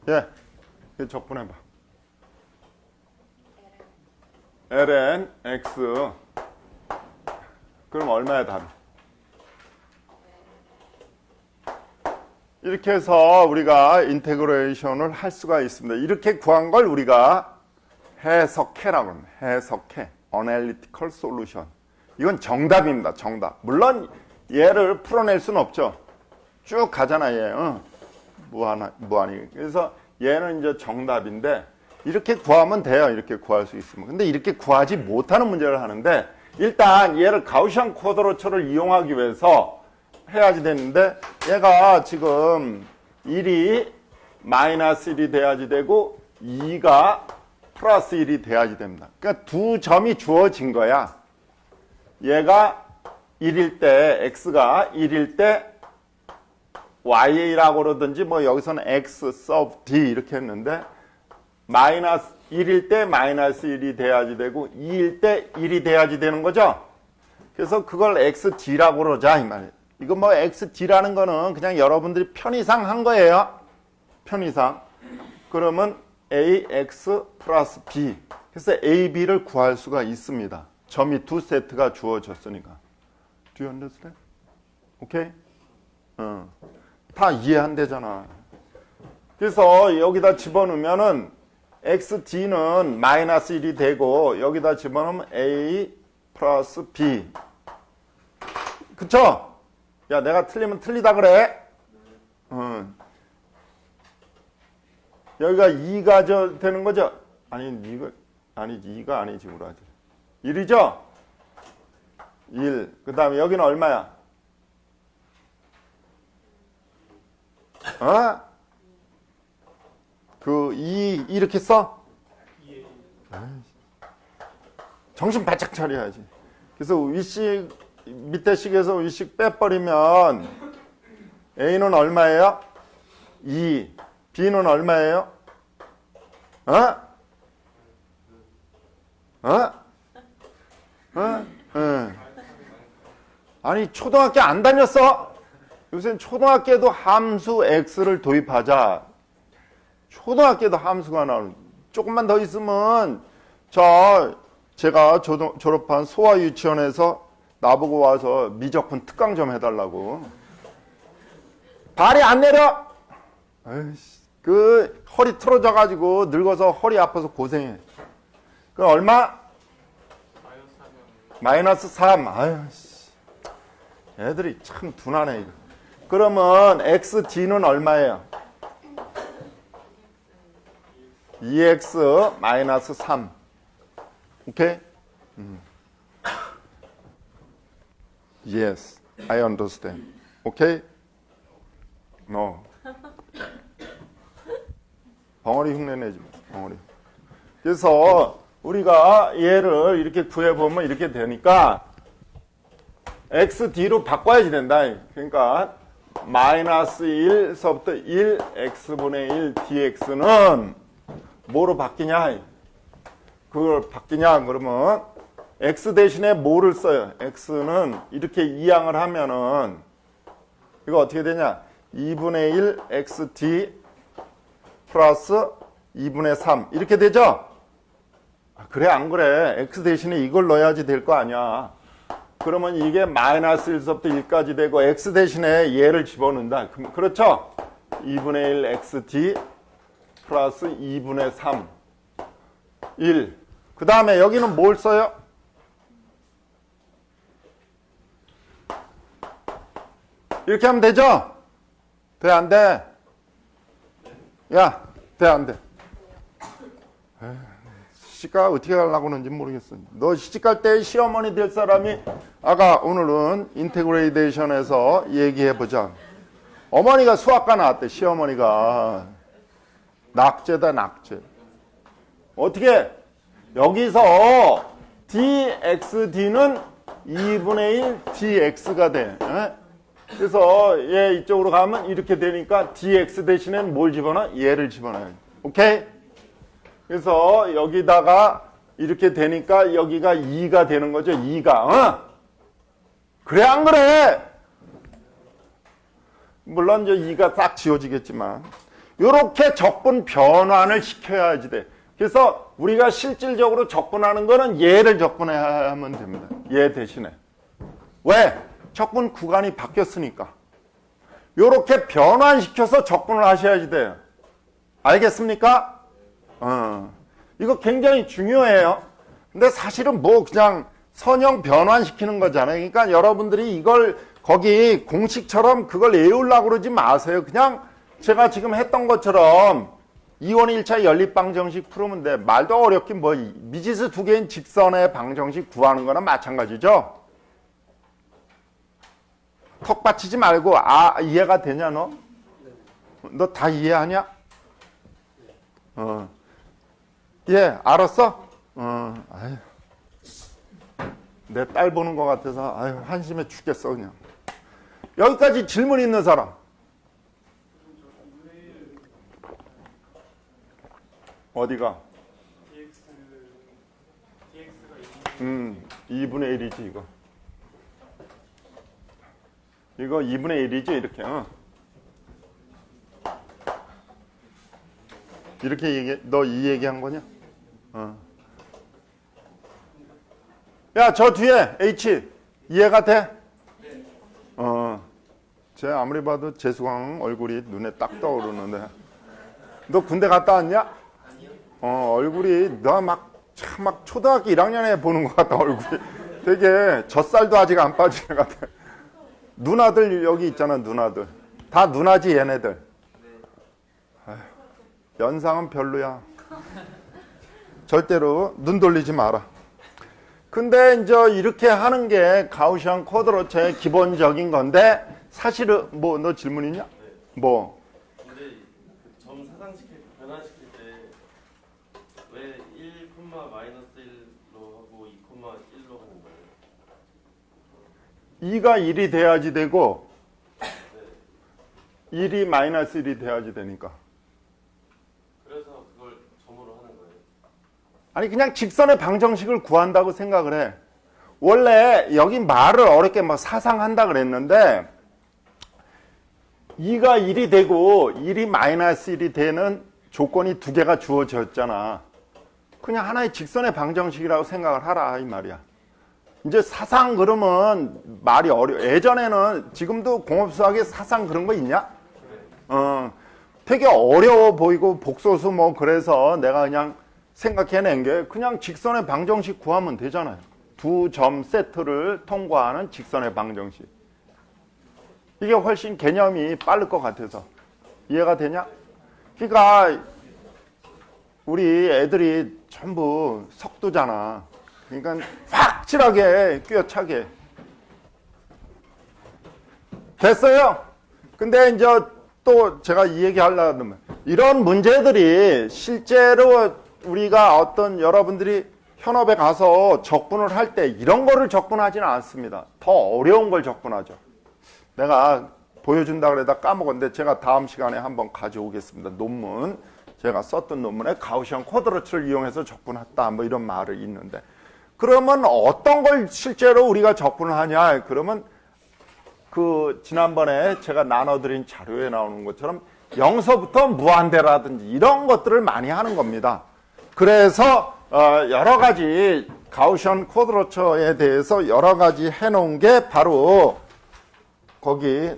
예, 이거 적분해봐. ln x. 그럼 얼마야 답이? 이렇게 해서 우리가 인테그레이션을 할 수가 있습니다. 이렇게 구한 걸 우리가 해석해라고 합니다. 해석해. Analytical Solution. 이건 정답입니다. 정답. 물론 얘를 풀어낼 수는 없죠. 쭉 가잖아 얘. 무한히. 그래서 얘는 이제 정답인데 이렇게 구하면 돼요. 이렇게 구할 수 있으면. 근데 이렇게 구하지 못하는 문제를 하는데 일단 얘를 가우시안 쿼드로체를 이용하기 위해서 해야지 되는데 얘가 지금 1이 마이너스 1이 돼야지 되고 2가 플러스 1이 돼야지 됩니다. 그러니까 두 점이 주어진 거야. 얘가 1일 때 x가 1일 때 y라고 그러든지 뭐 여기서는 x sub d 이렇게 했는데 마이너스 1일 때 마이너스 1이 돼야지 되고 2일 때 1이 돼야지 되는 거죠. 그래서 그걸 xd라고 그러자 이 말이에요. 이거 뭐 xd라는 거는 그냥 여러분들이 편의상 한 거예요. 편의상. 그러면 ax 플러스 b. 그래서 a, b를 구할 수가 있습니다. 점이 두 세트가 주어졌으니까. Do you understand? 오케이? 다 이해한대잖아. 그래서 여기다 집어넣으면은 xd는 마이너스 1이 되고 여기다 집어넣으면 a 플러스 b. 그쵸? 야, 내가 틀리면 틀리다 그래? 여기가 2가 되는 거죠? 아니, 이거, 아니지. 2가 아니지, 우라지. 1이죠? 1. 그 다음에 여기는 얼마야? 어? 그, 2, 이렇게 써? 정신 바짝 차려야지. 그래서 위식, 밑에 식에서 위식 빼버리면 A는 얼마예요? 2. B는 얼마예요? 어? 어? 어? 아니, 초등학교 안 다녔어? 요새는 초등학교에도 함수 X를 도입하자. 초등학교에도 함수가 나오는. 조금만 더 있으면, 제가 졸업한 소아 유치원에서 나보고 와서 미적분 특강 좀 해달라고. 발이 안 내려! 에이씨, 그, 허리 틀어져가지고 늙어서 허리 아파서 고생해. 그 얼마? 마이너스 3. 아유, 씨. 애들이 참 둔하네, 이거. 그러면 xd는 얼마예요? 2x 마이너스 3. 오케이? Yes, I understand. 오케이? No. 벙어리 흉내내지 마. 벙어리. 그래서 우리가 얘를 이렇게 구해보면 이렇게 되니까 xd로 바꿔야지 된다. 그러니까 마이너스 1서부터 1 x분의 1 dx는 뭐로 바뀌냐? 그걸 바뀌냐? 그러면 x 대신에 뭐를 써요? x는 이렇게 이항을 하면은 이거 어떻게 되냐? 2분의 1 xd 플러스 2분의 3 이렇게 되죠? 그래 안 그래? x 대신에 이걸 넣어야지 될 거 아니야. 그러면 이게 마이너스 1서부터 1까지 되고 x 대신에 얘를 집어넣는다. 그렇죠? 2분의 1 xd 플러스 2분의 3 1. 그 다음에 여기는 뭘 써요? 이렇게 하면 되죠? 돼, 안 돼? 야, 돼, 안 돼? 시집가 어떻게 가려고 하는지 모르겠어. 너 시집갈 때 시어머니 될 사람이 아까 오늘은 인테그레이션에서 얘기해보자. 어머니가 수학과 나왔대. 시어머니가. 낙제다 낙제. 어떻게? 여기서 dxd는 2분의 1 dx가 돼. 그래서 얘 이쪽으로 가면 이렇게 되니까 dx 대신엔 뭘 집어넣어? 얘를 집어넣어요. 오케이? 그래서 여기다가 이렇게 되니까 여기가 2가 되는 거죠. 2가. 그래 안 그래? 물론 이제 2가 딱 지워지겠지만 이렇게 적분 변환을 시켜야지 돼. 그래서 우리가 실질적으로 적분하는 거는 얘를 적분해야 하면 됩니다. 얘 대신에. 왜? 적분 구간이 바뀌었으니까. 이렇게 변환시켜서 적분을 하셔야지 돼요. 알겠습니까? 이거 굉장히 중요해요. 근데 사실은 뭐 그냥 선형 변환시키는 거잖아요. 그러니까 여러분들이 이걸 거기 공식처럼 그걸 외우려고 그러지 마세요. 그냥 제가 지금 했던 것처럼 2원 1차 연립방정식 풀으면 돼. 말도 어렵긴 뭐 미지수 두 개인 직선의 방정식 구하는 거나 마찬가지죠. 턱 받치지 말고 이해가 되냐 너? 너 다 이해하냐? 예, 알았어? 아유. 내 딸 보는 것 같아서 아유 한심해 죽겠어 그냥. 여기까지 질문 있는 사람. 어디가? 2분의 1이지 이거. 이거 2분의 1이지 이렇게. 이렇게 얘기, 너 이 얘기한 거냐? 야, 저 뒤에 H 이해가 돼? 쟤 아무리 봐도 재수강 얼굴이 눈에 딱 떠오르는데. 너 군대 갔다 왔냐? 얼굴이 너 막 초등학교 1학년에 보는 것 같다 얼굴이. 되게 젖살도 아직 안 빠진 것 같아. 누나들 여기 있잖아 누나들. 다 누나지 얘네들. 아휴, 연상은 별로야. 절대로 눈 돌리지 마라. 근데 이제 이렇게 하는 게 가우시안 쿼드로처의 기본적인 건데 사실은 뭐 너 질문 있냐? 뭐? 근데 점 사상시킬 때 변화시킬 때 왜 1, 마이너스 1로 하고 2, 1로 하는 거예요? 2가 1이 돼야지 되고 1이 마이너스 1이 돼야지 되니까. 그래서 그걸 점으로 하는 거예요? 아니 그냥 직선의 방정식을 구한다고 생각을 해. 원래 여기 말을 어렵게 막 사상한다 그랬는데 2가 1이 되고 1이 마이너스 1이 되는 조건이 두 개가 주어졌잖아. 그냥 하나의 직선의 방정식이라고 생각을 하라 이 말이야. 이제 사상 그러면 말이 어려워. 예전에는 지금도 공업수학에 사상 그런 거 있냐? 되게 어려워 보이고 복소수 뭐 그래서 내가 그냥 생각해낸 게 그냥 직선의 방정식 구하면 되잖아요. 두 점 세트를 통과하는 직선의 방정식. 이게 훨씬 개념이 빠를 것 같아서. 이해가 되냐? 그러니까 우리 애들이 전부 석두잖아. 그러니까 확실하게 꿰차게. 됐어요? 근데 이제 또 제가 이 얘기 하려고 하면 이런 문제들이 실제로 우리가 어떤 여러분들이 현업에 가서 적분을 할 때 이런 거를 적분하지는 않습니다. 더 어려운 걸 적분하죠. 내가 보여준다 그러다 까먹었는데 제가 다음 시간에 한번 가져오겠습니다. 논문. 제가 썼던 논문에 가우시안 쿼드로츠를 이용해서 적분했다. 뭐 이런 말이 있는데. 그러면 어떤 걸 실제로 우리가 적분을 하냐? 그러면 그 지난번에 제가 나눠드린 자료에 나오는 것처럼 0서부터 무한대라든지 이런 것들을 많이 하는 겁니다. 그래서 여러 가지 가우시안 쿼드로처에 대해서 여러 가지 해놓은 게 바로 거기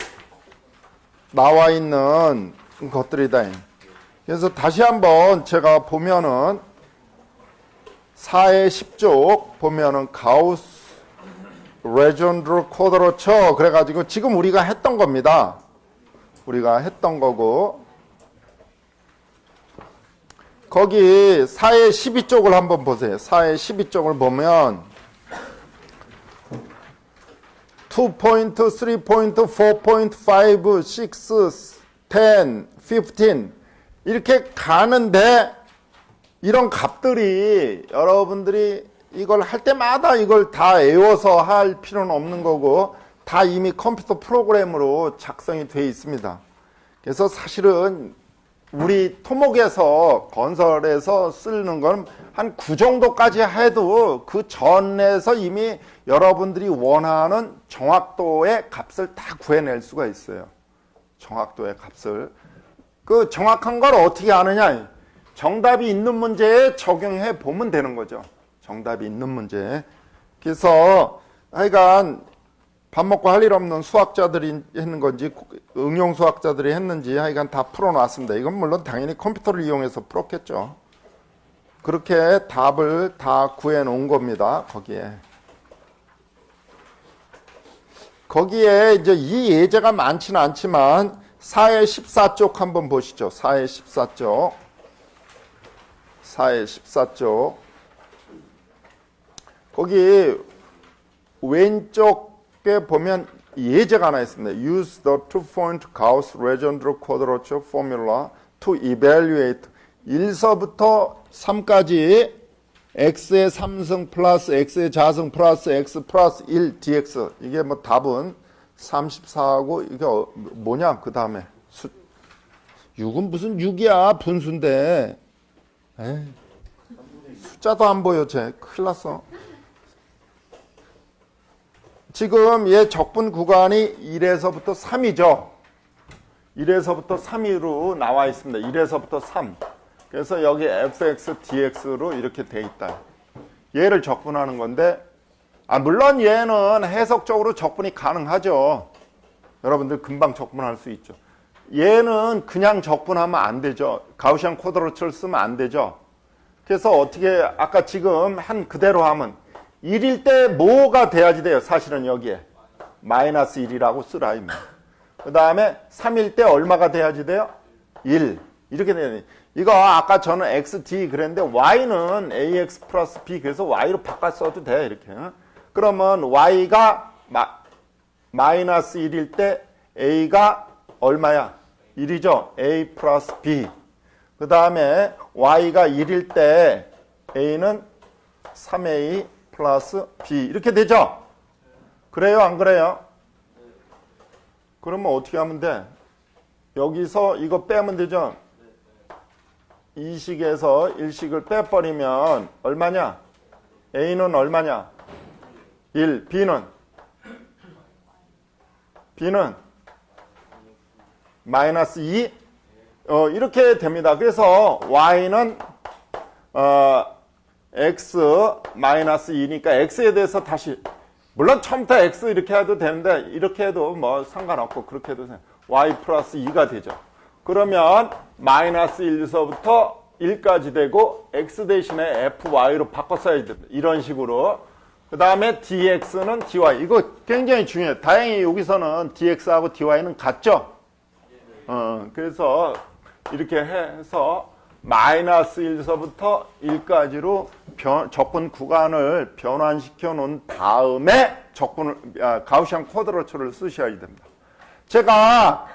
나와 있는 것들이다. 그래서 다시 한번 제가 보면은 4의 10쪽 보면은 가우스 레전드 쿼드로처 그래가지고 지금 우리가 했던 겁니다. 우리가 했던 거고 거기 4의 12쪽을 한번 보세요. 4의 12쪽을 보면 2포인트, 3포인트, 4포인트, 5, 6, 10, 15 이렇게 가는데 이런 값들이 여러분들이 이걸 할 때마다 이걸 다 외워서 할 필요는 없는 거고 다 이미 컴퓨터 프로그램으로 작성이 되어 있습니다. 그래서 사실은 우리 토목에서 건설에서 쓰는 건 한 9 정도까지 해도 그 전에서 이미 여러분들이 원하는 정확도의 값을 다 구해낼 수가 있어요. 정확도의 값을. 그 정확한 걸 어떻게 아느냐? 정답이 있는 문제에 적용해 보면 되는 거죠. 정답이 있는 문제. 그래서 하여간 밥 먹고 할 일 없는 수학자들이 했는 건지 응용 수학자들이 했는지 하여간 다 풀어놨습니다. 이건 물론 당연히 컴퓨터를 이용해서 풀었겠죠. 그렇게 답을 다 구해놓은 겁니다. 거기에 이제 이 예제가 많지는 않지만 4의 14쪽 한번 보시죠. 4의 14쪽. 4의 14쪽. 거기 왼쪽에 보면 예제가 하나 있습니다. Use the two-point Gauss-Legendre quadrature formula to evaluate 1서부터 3까지 x의 3승 플러스 x의 자승 플러스 x 플러스 1 dx. 이게 뭐 답은 34하고 이게 뭐냐 그 다음에 6은 무슨 6이야 분수인데. 에이, 숫자도 안 보여 쟤. 큰일 났어. 지금 얘 적분 구간이 1에서부터 3이죠. 1에서부터 3으로 나와 있습니다. 1에서부터 3. 그래서 여기 fx, dx로 이렇게 돼 있다. 얘를 적분하는 건데, 물론 얘는 해석적으로 적분이 가능하죠. 여러분들 금방 적분할 수 있죠. 얘는 그냥 적분하면 안 되죠. 가우시안 쿼드로츠를 쓰면 안 되죠. 그래서 어떻게 아까 지금 한 그대로 하면 1일 때 뭐가 돼야지 돼요. 사실은 여기에 마이너스 1이라고 쓰라. 그 다음에 3일 때 얼마가 돼야지 돼요? 1. 이렇게 되는. 이거 아까 저는 XD 그랬는데 Y는 AX 플러스 B 그래서 Y로 바꿔 써도 돼. 이렇게. 그러면 Y가 마이너스 1일 때 A가 얼마야? 1이죠. A 플러스 B. 그 다음에 Y가 1일 때 A는 3A 플러스 B. 이렇게 되죠? 그래요? 안 그래요? 그러면 어떻게 하면 돼? 여기서 이거 빼면 되죠? 2식에서 1식을 빼버리면 얼마냐? A는 얼마냐? 1. B는 마이너스 2. 이렇게 됩니다. 그래서 Y는 X 마이너스 2니까 X에 대해서 다시 물론 처음부터 X 이렇게 해도 되는데 이렇게 해도 뭐 상관없고 그렇게 해도 Y 플러스 2가 되죠. 그러면 마이너스 1에서부터 1까지 되고 X 대신에 FY로 바꿔 써야 됩니다. 이런 식으로. 그 다음에 DX는 DY. 이거 굉장히 중요해요. 다행히 여기서는 DX하고 DY는 같죠? 그래서 이렇게 해서 마이너스 1에서부터 1까지로 적분 구간을 변환시켜 놓은 다음에 가우시안 쿼드로츠를 쓰셔야 됩니다. 제가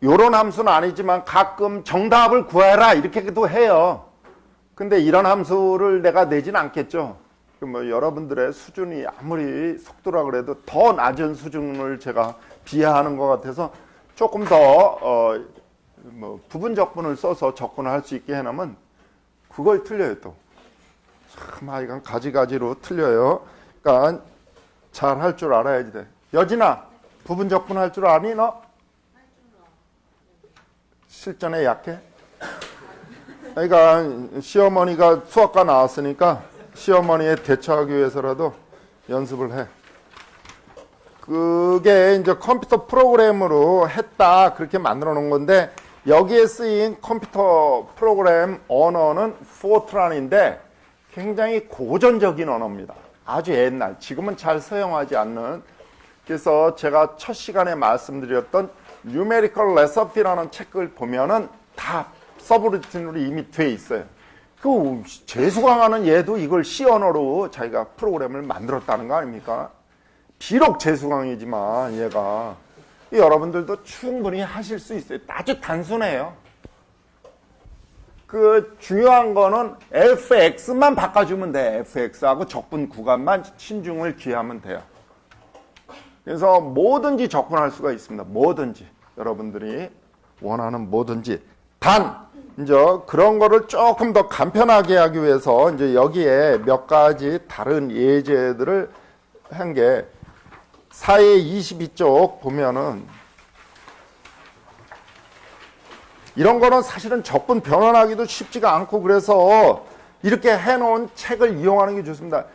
요런 함수는 아니지만 가끔 정답을 구해라 이렇게도 해요. 근데 이런 함수를 내가 내진 않겠죠. 뭐 여러분들의 수준이 아무리 속도라 그래도 더 낮은 수준을 제가 비하하는 것 같아서 조금 더 부분 적분을 써서 적분을 할 수 있게 해놓으면 그걸 틀려요. 또 참 이건 가지가지로 틀려요. 그러니까 잘 할 줄 알아야지 돼. 여진아, 부분 적분 할 줄 아니 너? 실전에 약해? 그러니까 시어머니가 수학과 나왔으니까 시어머니에 대처하기 위해서라도 연습을 해. 그게 이제 컴퓨터 프로그램으로 했다 그렇게 만들어 놓은 건데 여기에 쓰인 컴퓨터 프로그램 언어는 포트란인데 굉장히 고전적인 언어입니다. 아주 옛날, 지금은 잘 사용하지 않는. 그래서 제가 첫 시간에 말씀드렸던 Numerical Recipe라는 책을 보면은 다 서브루틴으로 이미 돼 있어요. 그 재수강하는 얘도 이걸 C 언어로 자기가 프로그램을 만들었다는 거 아닙니까? 비록 재수강이지만 얘가 여러분들도 충분히 하실 수 있어요. 아주 단순해요. 그 중요한 거는 fx만 바꿔주면 돼. fx하고 적분 구간만 신중을 기하면 돼요. 그래서 뭐든지 적분할 수가 있습니다. 뭐든지 여러분들이 원하는 뭐든지. 단 이제 그런 거를 조금 더 간편하게 하기 위해서 이제 여기에 몇 가지 다른 예제들을 한 게 4의 22쪽 보면은 이런 거는 사실은 적분 변환하기도 쉽지가 않고 그래서 이렇게 해놓은 책을 이용하는 게 좋습니다.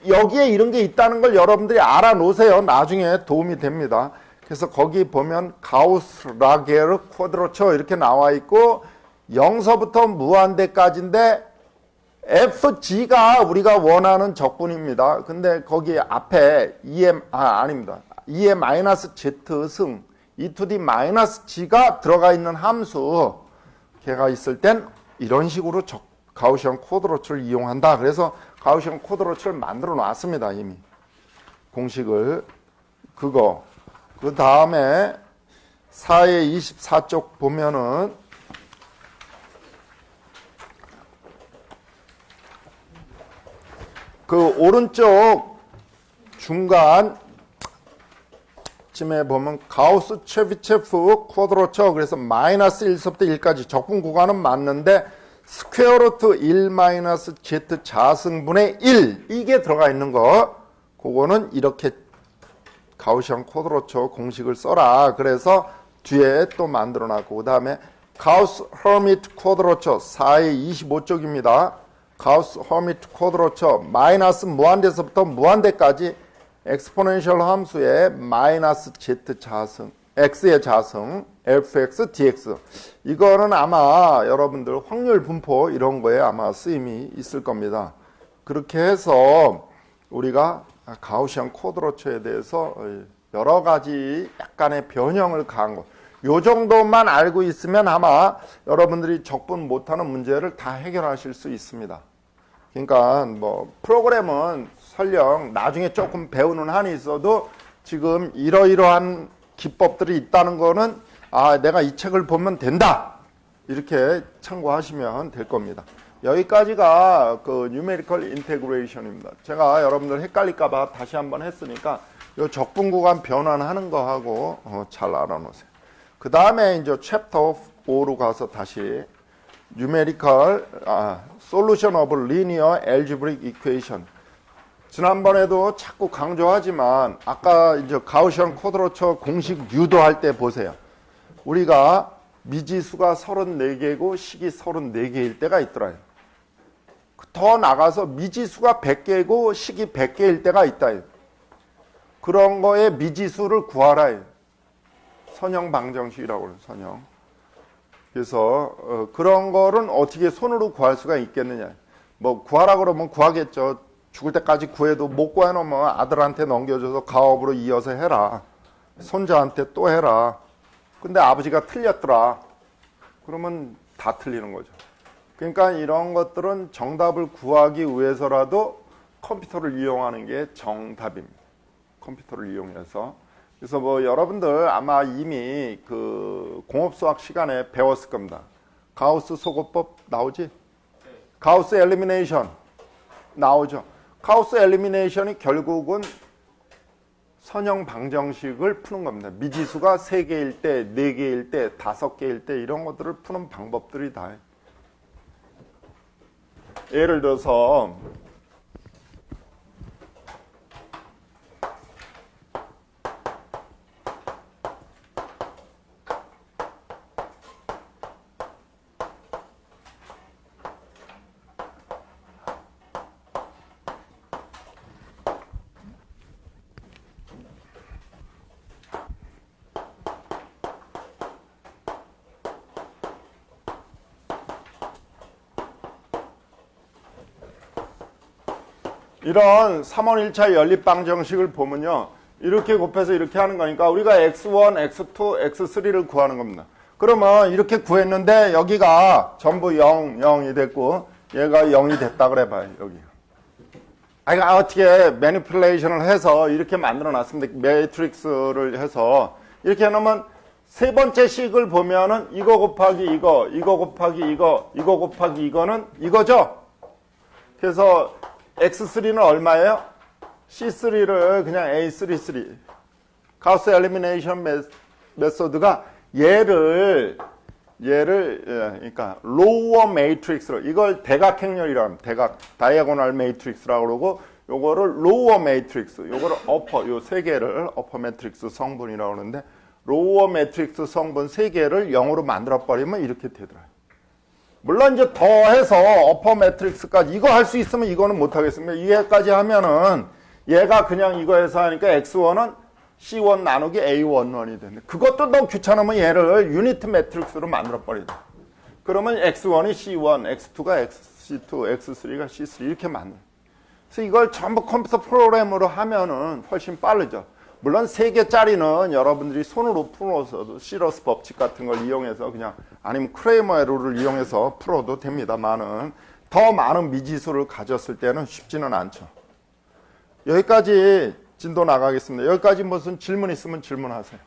여기에 이런 게 있다는 걸 여러분들이 알아놓으세요. 나중에 도움이 됩니다. 그래서 거기 보면 가우스, 라게르, 쿼드로처 이렇게 나와 있고 0서부터 무한대까지인데 FG가 우리가 원하는 적분입니다. 근데 거기 앞에 아닙니다. 2의 마이너스 Z 승 e to the 마이너스 G가 들어가 있는 함수 걔가 있을 땐 이런 식으로 가우시안 쿼드로츠를 이용한다. 그래서 가우시안 쿼드로츠를 만들어 놨습니다. 이미 공식을. 그거 그 다음에 4의 24쪽 보면은 그 오른쪽 중간 쯤에 보면 가우스 체비체프 쿼드로처 그래서 마이너스 1서부터 1까지 적분 구간은 맞는데 스퀘어 루트 1 마이너스 z 자승분의 1 이게 들어가 있는 거 그거는 이렇게 가우시안 쿼드로처 공식을 써라. 그래서 뒤에 또 만들어 놨고 그 다음에 가우스 허미트 쿼드로처 4의 25쪽입니다. 가우스 허미트 쿼드로처 마이너스 무한대에서부터 무한대까지 엑스포넨셜 함수의 마이너스 z 자승 x의 자승 fx dx 이거는 아마 여러분들 확률 분포 이런 거에 아마 쓰임이 있을 겁니다. 그렇게 해서 우리가 가우시안 쿼드로처에 대해서 여러 가지 약간의 변형을 가한 것 요 정도만 알고 있으면 아마 여러분들이 적분 못하는 문제를 다 해결하실 수 있습니다. 그러니까 뭐 프로그램은 설령 나중에 조금 배우는 한이 있어도 지금 이러이러한 기법들이 있다는 거는 아 내가 이 책을 보면 된다 이렇게 참고하시면 될 겁니다. 여기까지가 그 Numerical Integration입니다. 제가 여러분들 헷갈릴까 봐 다시 한번 했으니까 요 적분 구간 변환하는 거하고 잘 알아놓으세요. 그 다음에 이제 챕터 5로 가서 다시 Numerical Solution of Linear Algebraic Equation 지난번에도 자꾸 강조하지만 아까 이제 가우시안 쿼드로처 공식 유도할 때 보세요. 우리가 미지수가 34개고 식이 34개일 때가 있더라요. 더 나가서 미지수가 100개고 식이 100개일 때가 있다. 그런 거에 미지수를 구하라. 선형 방정식이라고 그래요. 선형. 그래서 그런 거는 어떻게 손으로 구할 수가 있겠느냐. 뭐 구하라 그러면 구하겠죠. 죽을 때까지 구해도 못 구해놓으면 아들한테 넘겨줘서 가업으로 이어서 해라. 손자한테 또 해라. 근데 아버지가 틀렸더라. 그러면 다 틀리는 거죠. 그러니까 이런 것들은 정답을 구하기 위해서라도 컴퓨터를 이용하는 게 정답입니다. 컴퓨터를 이용해서. 그래서 뭐 여러분들 아마 이미 그 공업수학 시간에 배웠을 겁니다. 가우스 소거법 나오지? 가우스 엘리미네이션 나오죠. 가우스 엘리미네이션이 결국은 선형 방정식을 푸는 겁니다. 미지수가 3개일 때, 4개일 때, 5개일 때 이런 것들을 푸는 방법들이 다 예를 들어서 이런 3원 1차 연립방정식을 보면요. 이렇게 곱해서 이렇게 하는 거니까 우리가 x1, x2, x3를 구하는 겁니다. 그러면 이렇게 구했는데 여기가 전부 0, 0이 됐고 얘가 0이 됐다 그래봐요. 여기. 그러니까 어떻게 매니플레이션을 해서 이렇게 만들어 놨습니다. 매트릭스를 해서 이렇게 해놓으면 세 번째 식을 보면은 이거 곱하기 이거, 이거 곱하기 이거, 이거 곱하기 이거는 이거죠. 그래서 x3는 얼마예요? c3를 그냥 a33 가우스 엘리미네이션 메소드가 얘를 그러니까 로어 매트릭스로 이걸 대각행렬이라고 합니다. 대각 다이아고널 매트릭스라고 그러고 요거를 로어 매트릭스 요거를 어퍼 요 세 개를 어퍼 매트릭스 성분이라고 그러는데 로어 매트릭스 성분 세 개를 0으로 만들어 버리면 이렇게 되더라고요. 물론 이제 더해서 어퍼 매트릭스까지 이거 할 수 있으면 이거는 못 하겠습니다. 이해까지 하면은 얘가 그냥 이거에서 하니까 x1은 c1 나누기 a11이 되는데 그것도 너무 귀찮으면 얘를 유니트 매트릭스로 만들어 버리자. 그러면 x1이 c1, x2가 c2, x3가 c3 이렇게 만들어. 그래서 이걸 전부 컴퓨터 프로그램으로 하면은 훨씬 빠르죠. 물론 3개짜리는 여러분들이 손으로 풀어서도 시러스 법칙 같은 걸 이용해서 그냥 아니면 크레이머의 룰을 이용해서 풀어도 됩니다만은 더 많은 미지수를 가졌을 때는 쉽지는 않죠. 여기까지 진도 나가겠습니다. 여기까지 무슨 질문 있으면 질문하세요.